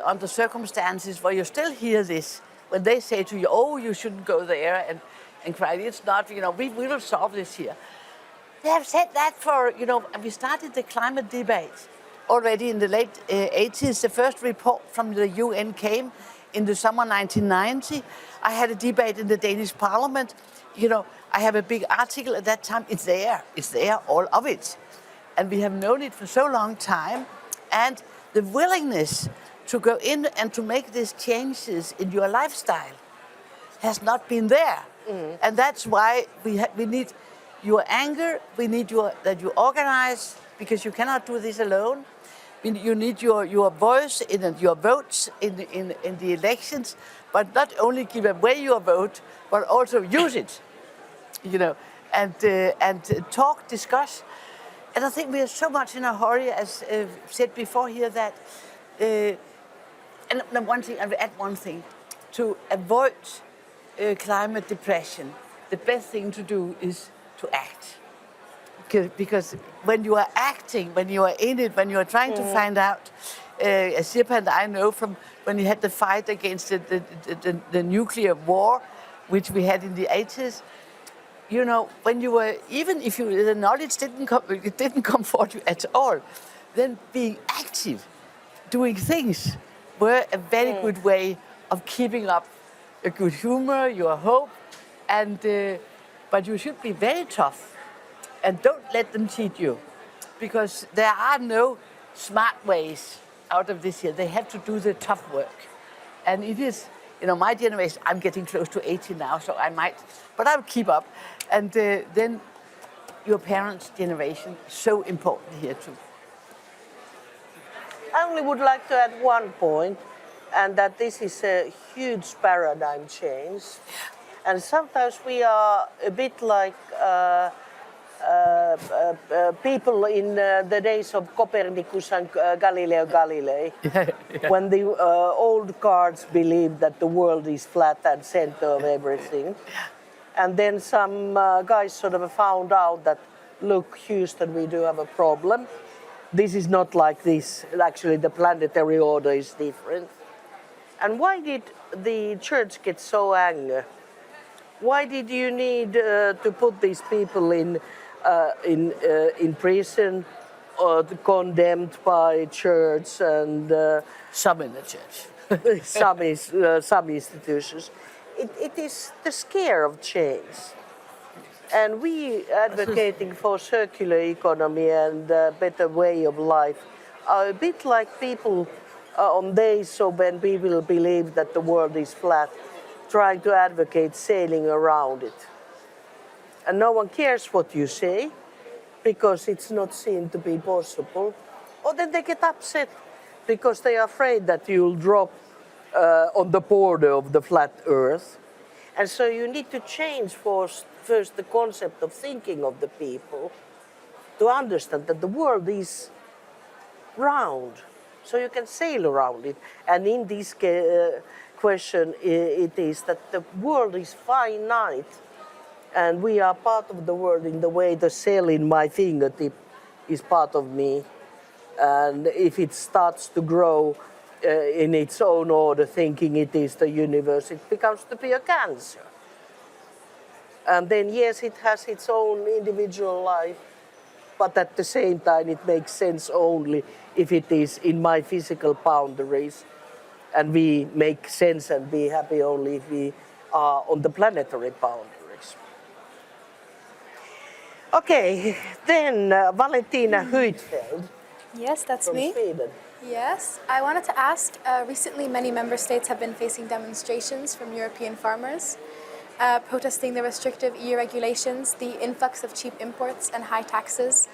S7: under circumstances where you still hear this, when they say to you, oh, you shouldn't go there and cry, it's not, we will solve this here. They have said that for, and we started the climate debate already in the late 80s. The first report from the UN came in the summer 1990. I had a debate in the Danish parliament. I have a big article at that time. It's there, all of it. And we have known it for so long time. And the willingness to go in and to make these changes in your lifestyle has not been there. Mm. And that's why we need your anger, we need that you organize, because you cannot do this alone. You need your voice in your votes in the elections, but not only give away your vote, but also use it, and talk, discuss. And I think we are so much in a hurry, as said before here, that, and one thing, I'll add one thing, to avoid climate depression, the best thing to do is to act. because when you are acting, when you are in it, when you are trying to find out, as Sirpa and I know from when we had the fight against the nuclear war, which we had in the 80s, you know, when you were, even if the knowledge didn't comfort you at all, then being active, doing things, were a very good way of keeping up a good humor, your hope, and but you should be very tough, and don't let them cheat you, because there are no smart ways out of this here. They have to do the tough work, and it is, you know, my generation. I'm getting close to 80 now, so I might, but I'll keep up, and then your parents' generation, so important here too.
S1: I only would like to add one point, and that this is a huge paradigm change. And sometimes we are a bit like people in the days of Copernicus and Galileo Galilei, when the old guards believed that the world is flat and center of everything. And then some guys sort of found out that, look, Houston, we do have a problem. This is not like this. Actually, the planetary order is different. And why did the church get so angry? Why did you need to put these people in prison or condemned by church and
S7: Some in the church.
S1: some institutions? It is the scare of change. And we advocating for circular economy and a better way of life are a bit like people on days so when people believe that the world is flat, trying to advocate sailing around it. And no one cares what you say because it's not seen to be possible. Or then they get upset because they are afraid that you'll drop on the border of the flat earth. And so you need to change first the concept of thinking of the people to understand that the world is round, so you can sail around it. And in this question, it is that the world is finite, and we are part of the world in the way the cell in my fingertip is part of me. And if it starts to grow in its own order, thinking it is the universe, it becomes to be a cancer. And then, yes, it has its own individual life, but at the same time, it makes sense only if it is in my physical boundaries. And we make sense and be happy only if we are on the planetary boundaries. Okay, then Valentina Huitfeldt
S9: Yes, that's
S1: from
S9: me.
S1: Sweden.
S9: Yes, I wanted to ask, recently many member states have been facing demonstrations from European farmers protesting the restrictive EU regulations, the influx of cheap imports and high taxes.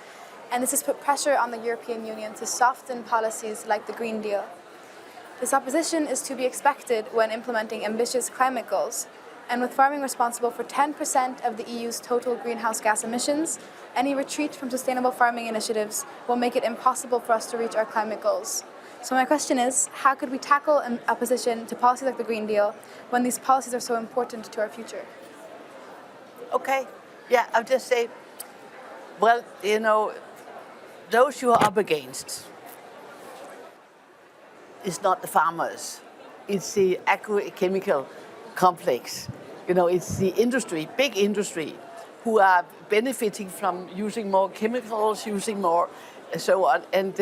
S9: And this has put pressure on the European Union to soften policies like the Green Deal. This opposition is to be expected when implementing ambitious climate goals. And with farming responsible for 10% of the EU's total greenhouse gas emissions, any retreat from sustainable farming initiatives will make it impossible for us to reach our climate goals. So my question is, how could we tackle an opposition to policies like the Green Deal when these policies are so important to our future?
S7: Okay, yeah, I'll just say, well, you know, those you are up against is not the farmers, it's the agrochemical complex. You know, it's the industry, big industry, who are benefiting from using more chemicals, using more, so on. And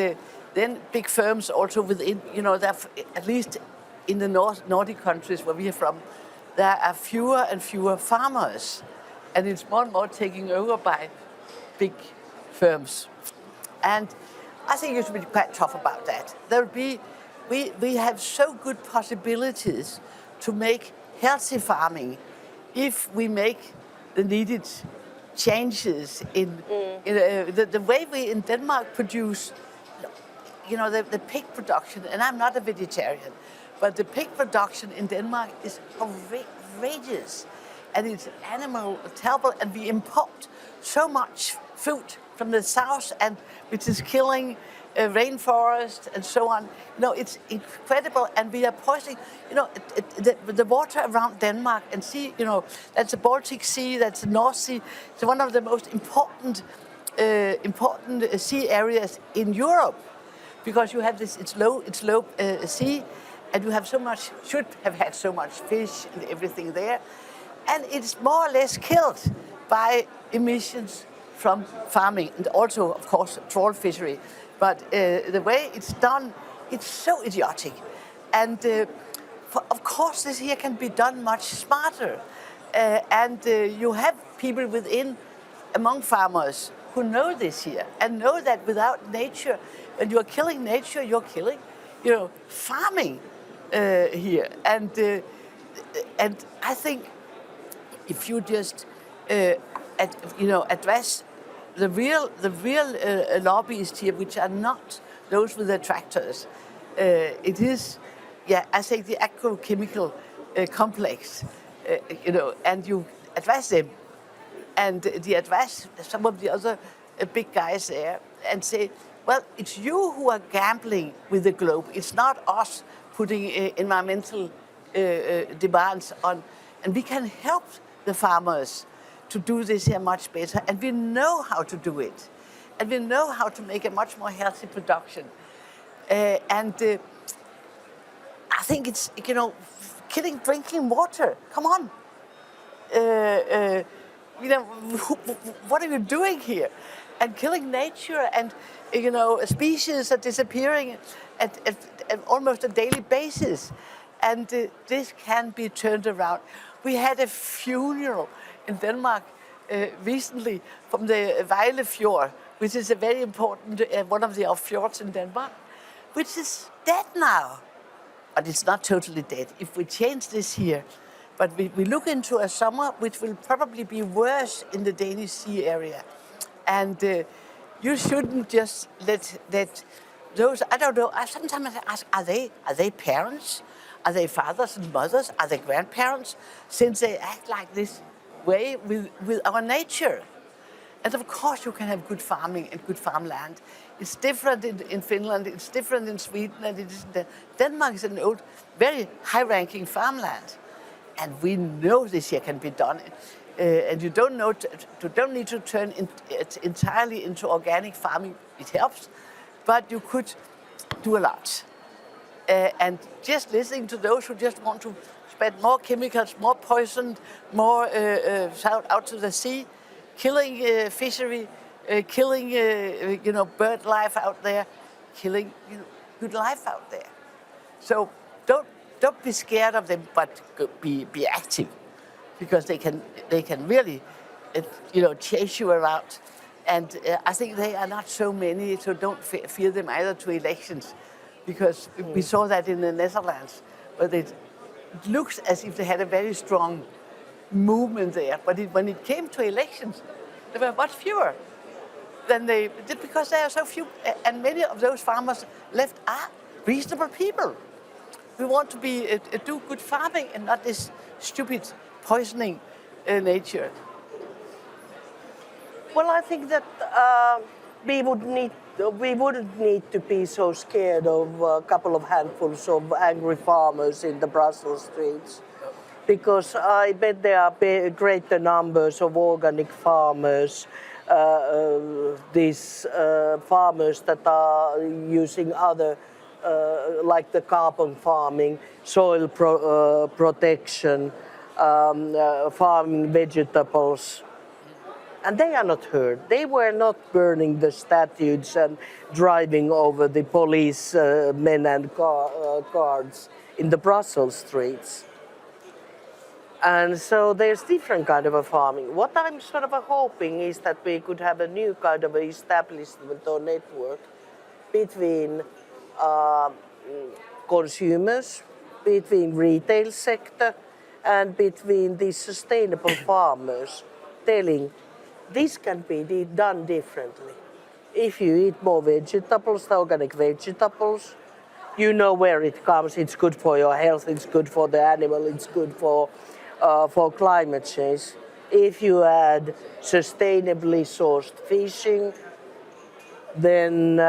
S7: then big firms also within, you know, at least in the Nordic countries where we are from, there are fewer and fewer farmers. And it's more and more taking over by big firms. And I think you should be quite tough about that. We have so good possibilities to make healthy farming if we make the needed changes in the way we in Denmark produce, you know, the pig production. And I'm not a vegetarian, but the pig production in Denmark is outrageous, and it's animal terrible. And we import so much food from the south, and which is killing rainforest and so on. You know, it's incredible, and we are poisoning. You know, the water around Denmark and sea. You know, that's the Baltic Sea, that's the North Sea. It's one of the most important important sea areas in Europe, because you have this, it's low sea, and you have so much, should have had so much fish and everything there, and it's more or less killed by emissions from farming, and also, of course, trawl fishery. But the way it's done, it's so idiotic. And of course, this here can be done much smarter. And you have people among farmers who know this here and know that without nature, when you're killing nature, you're killing, farming here. And I think if you just address the real lobbyists here, which are not those with the tractors, it is, I think the agrochemical complex, and you address them, and you address some of the other big guys there, and say, well, it's you who are gambling with the globe. It's not us putting environmental demands on, and we can help the farmers to do this here much better, and we know how to do it, and we know how to make a much more healthy production. I think it's, killing drinking water. Come on. What are you doing here? And killing nature, and species are disappearing at almost a daily basis. And this can be turned around. We had a funeral in Denmark recently from the Vejle Fjord, which is a very important, one of the fjords in Denmark, which is dead now. But it's not totally dead. If we change this here, but we look into a summer which will probably be worse in the Danish sea area. And you shouldn't just let those, I don't know, sometimes I ask, are they parents? Are they fathers and mothers? Are they grandparents? Since they act like this way with our nature. And of course you can have good farming and good farmland. It's different in Finland, it's different in Sweden, and it is Denmark is an old, very high-ranking farmland. And we know this here can be done. And you don't need to turn it entirely into organic farming. It helps, but you could do a lot. And just listening to those who just want to spread more chemicals, more poison, more out to the sea, killing fishery, killing bird life out there, killing good life out there. So don't be scared of them, but be active, because they can really chase you around. And I think they are not so many, so don't fear them either to elections, because we saw that in the Netherlands, where it looks as if they had a very strong movement there. But when it came to elections, there were much fewer than they did, because there are so few, and many of those farmers left are reasonable people. We want to do good farming and not this stupid poisoning nature.
S1: Well, I think that we wouldn't need to be so scared of a couple of handfuls of angry farmers in the Brussels streets, because I bet there are greater numbers of organic farmers, these farmers that are using other, like the carbon farming, soil protection, farming vegetables. And they are not hurt. They were not burning the statues and driving over the police men and cars in the Brussels streets. And so there's different kind of a farming. What I'm sort of hoping is that we could have a new kind of establishment or network between consumers, between retail sector, and between the sustainable farmers, telling this can be done differently. If you eat more vegetables, the organic vegetables, you know where it comes. It's good for your health, it's good for the animal, it's good for climate change. If you add sustainably sourced fishing, then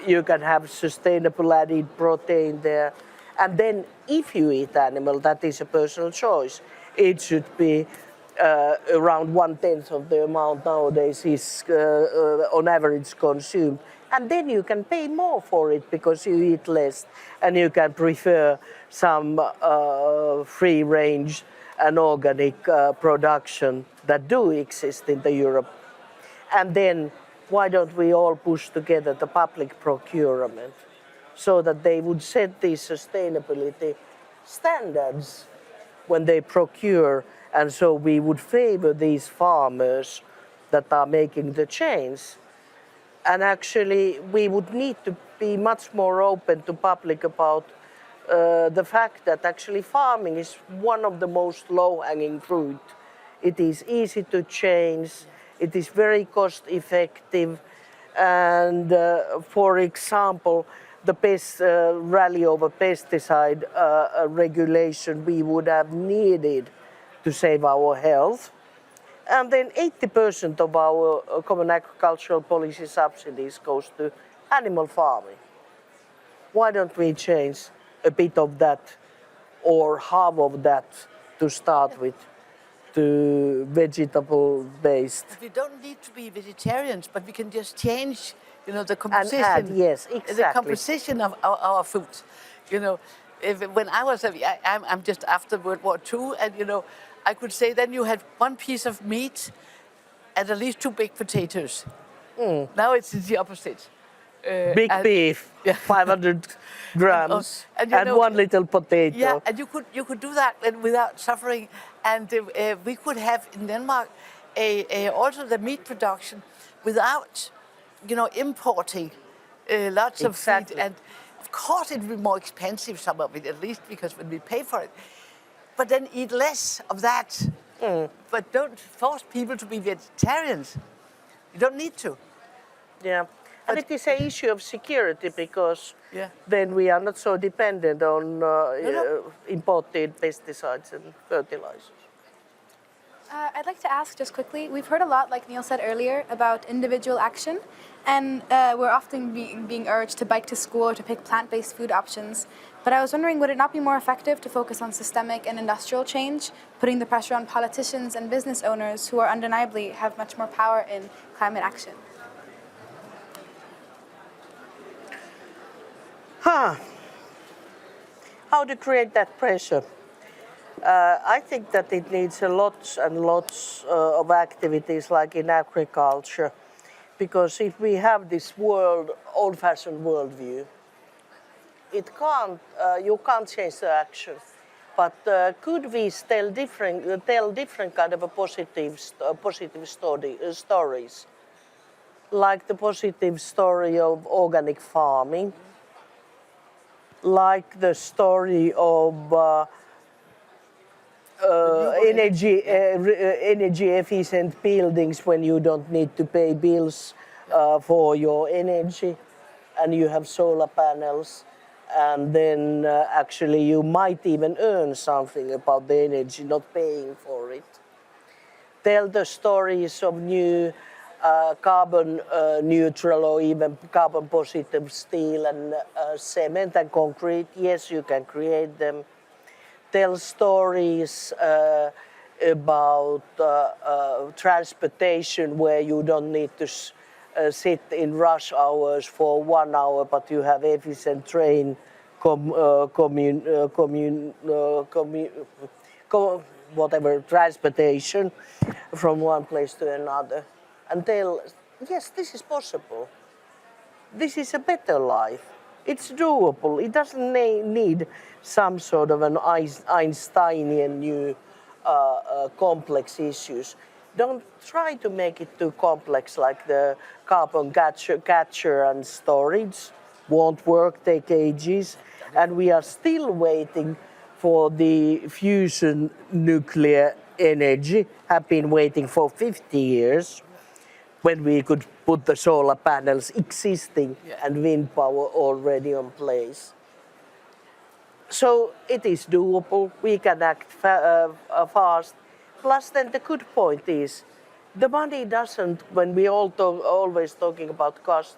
S1: you can have sustainable added protein there. And then if you eat animal, that is a personal choice. It should be around 1/10 of the amount nowadays is on average consumed. And then you can pay more for it because you eat less and you can prefer some free range and organic production that do exist in the Europe. And then why don't we all push together the public procurement so that they would set these sustainability standards when they procure, and so we would favor these farmers that are making the change. And actually we would need to be much more open to public about the fact that actually farming is one of the most low-hanging fruit. It is easy to change, it is very cost effective, and for example, the pest rally over pesticide regulation we would have needed to save our health. And then 80% of our common agricultural policy subsidies goes to animal farming. Why don't we change a bit of that or half of that to start with to vegetable based?
S7: We don't need to be vegetarians, but we can just change, you know, the
S1: And
S7: composition.
S1: add, yes, exactly.
S7: The composition of our food. You know, when I was, I'm just after World War II, and you know, I could say then you had one piece of meat and at least 2 big potatoes. Now it's the opposite.
S1: Big beef,
S7: yeah.
S1: 500 grams,
S7: and
S1: and,
S7: you know,
S1: 1 little potato.
S7: Yeah, and you could do that without suffering, and we could have in Denmark also the meat production without, you know, importing lots of feed. And of course it will be more expensive, some of it at least, because when we pay for it. But then eat less of that. But don't force people to be vegetarians. You don't need to.
S1: Yeah. And it is an issue of security because
S7: Yeah.
S1: then we are not so dependent on imported pesticides and fertilizers.
S9: I'd like to ask just quickly, we've heard a lot, like Neil said earlier, about individual action, and we're often being urged to bike to school or to pick plant-based food options. But I was wondering, would it not be more effective to focus on systemic and industrial change, putting the pressure on politicians and business owners who are undeniably have much more power in climate action?
S1: How to create that pressure? I think that it needs lots and lots of activities like in agriculture, because if we have this old-fashioned worldview, you can't change the action. But could we tell different kind of a positive stories, like the positive story of organic farming, like the story of energy efficient buildings when you don't need to pay bills for your energy and you have solar panels, and then actually you might even earn something about the energy, not paying for it. Tell the stories of new carbon neutral or even carbon positive steel and cement and concrete. Yes, you can create them. Tell stories about transportation where you don't need to sit in rush hours for 1 hour, but you have efficient train transportation from one place to another. And tell, yes, this is possible. This is a better life. It's doable. It doesn't need some sort of an Einsteinian new complex issues. Don't try to make it too complex, like the carbon capture and storage. Won't work, take ages. And we are still waiting for the fusion nuclear energy. Have been waiting for 50 years. When we could put the solar panels existing and wind power already on place. So it is doable, we can act fast. Plus then the good point is, the money doesn't, when we always talking about cost,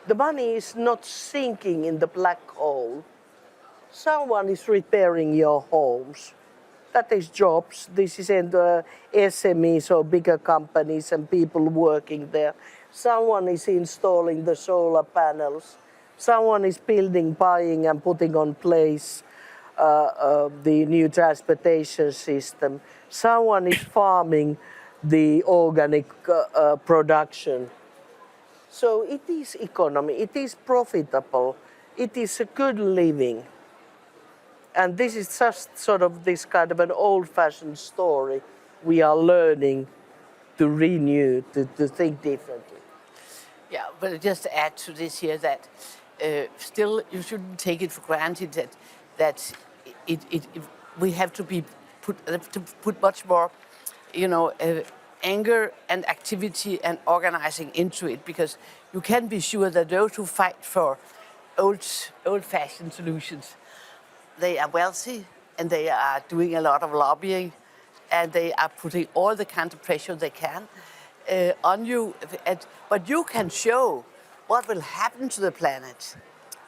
S1: the money is not sinking in the black hole. Someone is repairing your homes. that is jobs. This is in the SMEs or bigger companies and people working there. Someone is installing the solar panels. Someone is building, buying and putting on place the new transportation system. Someone is farming the organic production. So it is economy, it is profitable, it is a good living. And this is just sort of this kind of an old-fashioned story we are learning to renew, to think differently.
S7: Yeah, but just to add to this here that still you shouldn't take it for granted that we have to put much more, anger and activity and organizing into it, because you can be sure that those who fight for old-fashioned solutions, they are wealthy and they are doing a lot of lobbying and they are putting all the kind of pressure they can on you. But you can show what will happen to the planet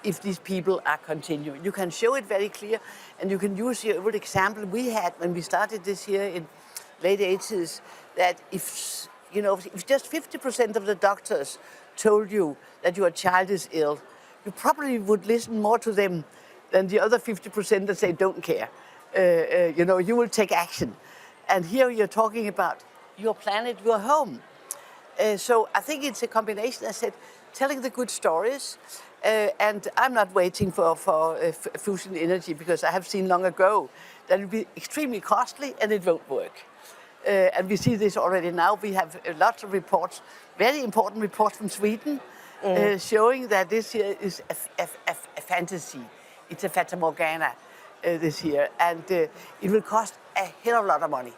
S7: if these people are continuing. You can show it very clear, and you can use the old example we had when we started this here in late 80s, that if just 50% of the doctors told you that your child is ill, you probably would listen more to them than the other 50% that say don't care. You will take action. And here you're talking about your planet, your home. So I think it's a combination, I said, telling the good stories. And I'm not waiting for fusion energy, because I have seen long ago that it will be extremely costly and it won't work. And we see this already now. We have lots of reports, very important reports from Sweden, showing that this year is a fantasy. It's a fata morgana this year, and it will cost a hell of a lot of money.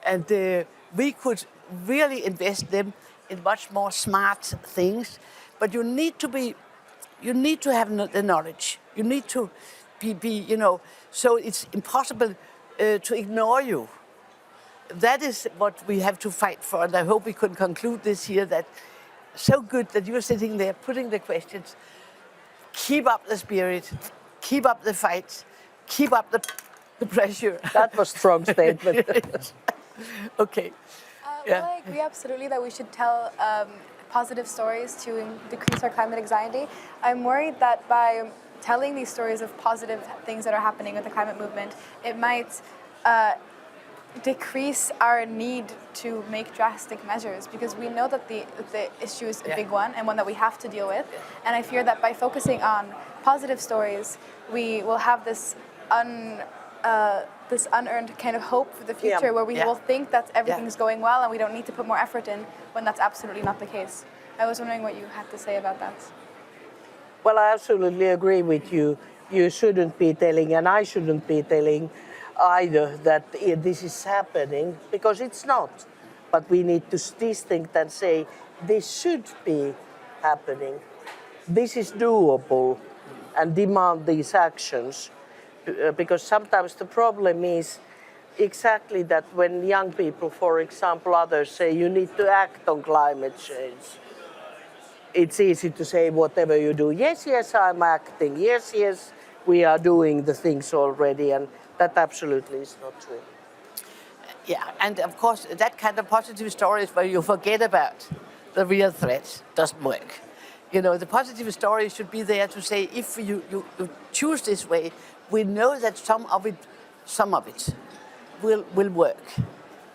S7: And we could really invest them in much more smart things, but you need to have the knowledge. You need to be so it's impossible to ignore you. That is what we have to fight for, and I hope we can conclude this year that so good that you're sitting there putting the questions. Keep up the spirit, keep up the fight, keep up the pressure.
S1: That was a strong statement.
S7: Okay.
S9: Well, I agree absolutely that we should tell positive stories to decrease our climate anxiety. I'm worried that by telling these stories of positive things that are happening with the climate movement, it might decrease our need to make drastic measures, because we know that the issue is a big one and one that we have to deal with. And I fear that by focusing on positive stories, we will have this unearned kind of hope for the future, where we will think that everything's going well and we don't need to put more effort in, when that's absolutely not the case. I was wondering what you had to say about that.
S1: Well, I absolutely agree with you. You shouldn't be telling, and I shouldn't be telling either, that this is happening, because it's not. But we need to distinct and say, this should be happening. This is doable, and demand these actions. Because sometimes the problem is exactly that when young people, for example, others say you need to act on climate change, it's easy to say whatever you do. Yes, I'm acting. Yes, we are doing the things already, and that absolutely is not true.
S7: Yeah, and of course, that kind of positive stories where you forget about the real threat doesn't work. The positive story should be there to say, if you choose this way, we know that some of it will work.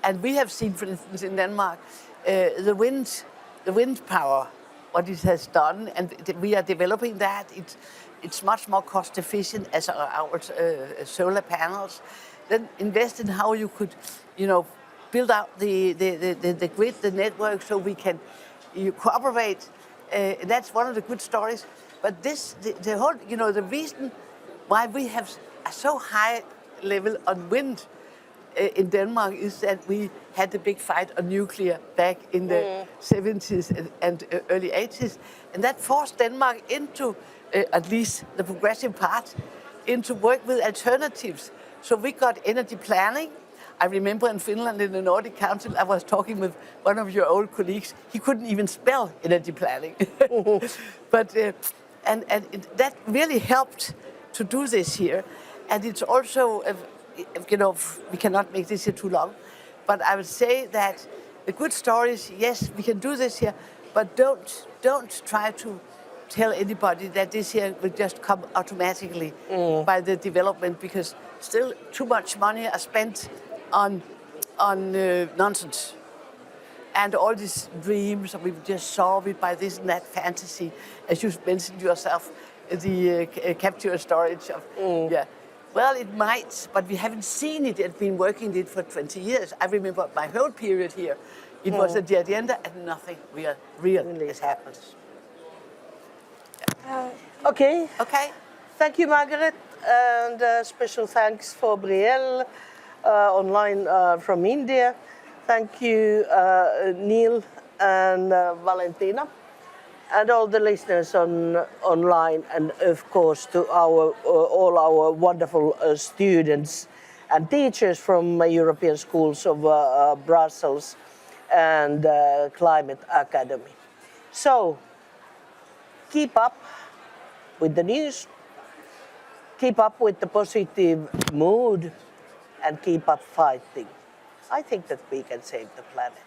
S7: And we have seen, for instance, in Denmark, the wind power, what it has done, and we are developing that. It's much more cost efficient as our solar panels. Then invest in how you could, build out the grid, the network, so we can cooperate. That's one of the good stories. But the whole, the reason why we have a so high level on wind in Denmark is that we had a big fight on nuclear back in the 70s and early 80s. And that forced Denmark into, at least the progressive part, into work with alternatives. So we got energy planning. I remember in Finland, in the Nordic Council, I was talking with one of your old colleagues. He couldn't even spell energy planning. But and that really helped to do this here. And it's also you know, we cannot make this here too long, but I would say that the good stories, yes, we can do this here, but don't try to tell anybody that this here will just come automatically by the development, because still too much money are spent on nonsense. And all these dreams, we just solve it by this and that fantasy, as you mentioned yourself, the capture storage of, yeah. Well, it might, but we haven't seen it. It's been working it for 20 years. I remember my whole period here. It was at the agenda and nothing real has happened.
S1: Okay.
S7: Okay.
S1: Thank you, Margaret, and special thanks for Brielle online from India. Thank you, Neil and Valentina, and all the listeners online, and of course to all our wonderful students and teachers from European schools of Brussels and Climate Academy. So, keep up with the news, keep up with the positive mood, and keep up fighting. I think that we can save the planet.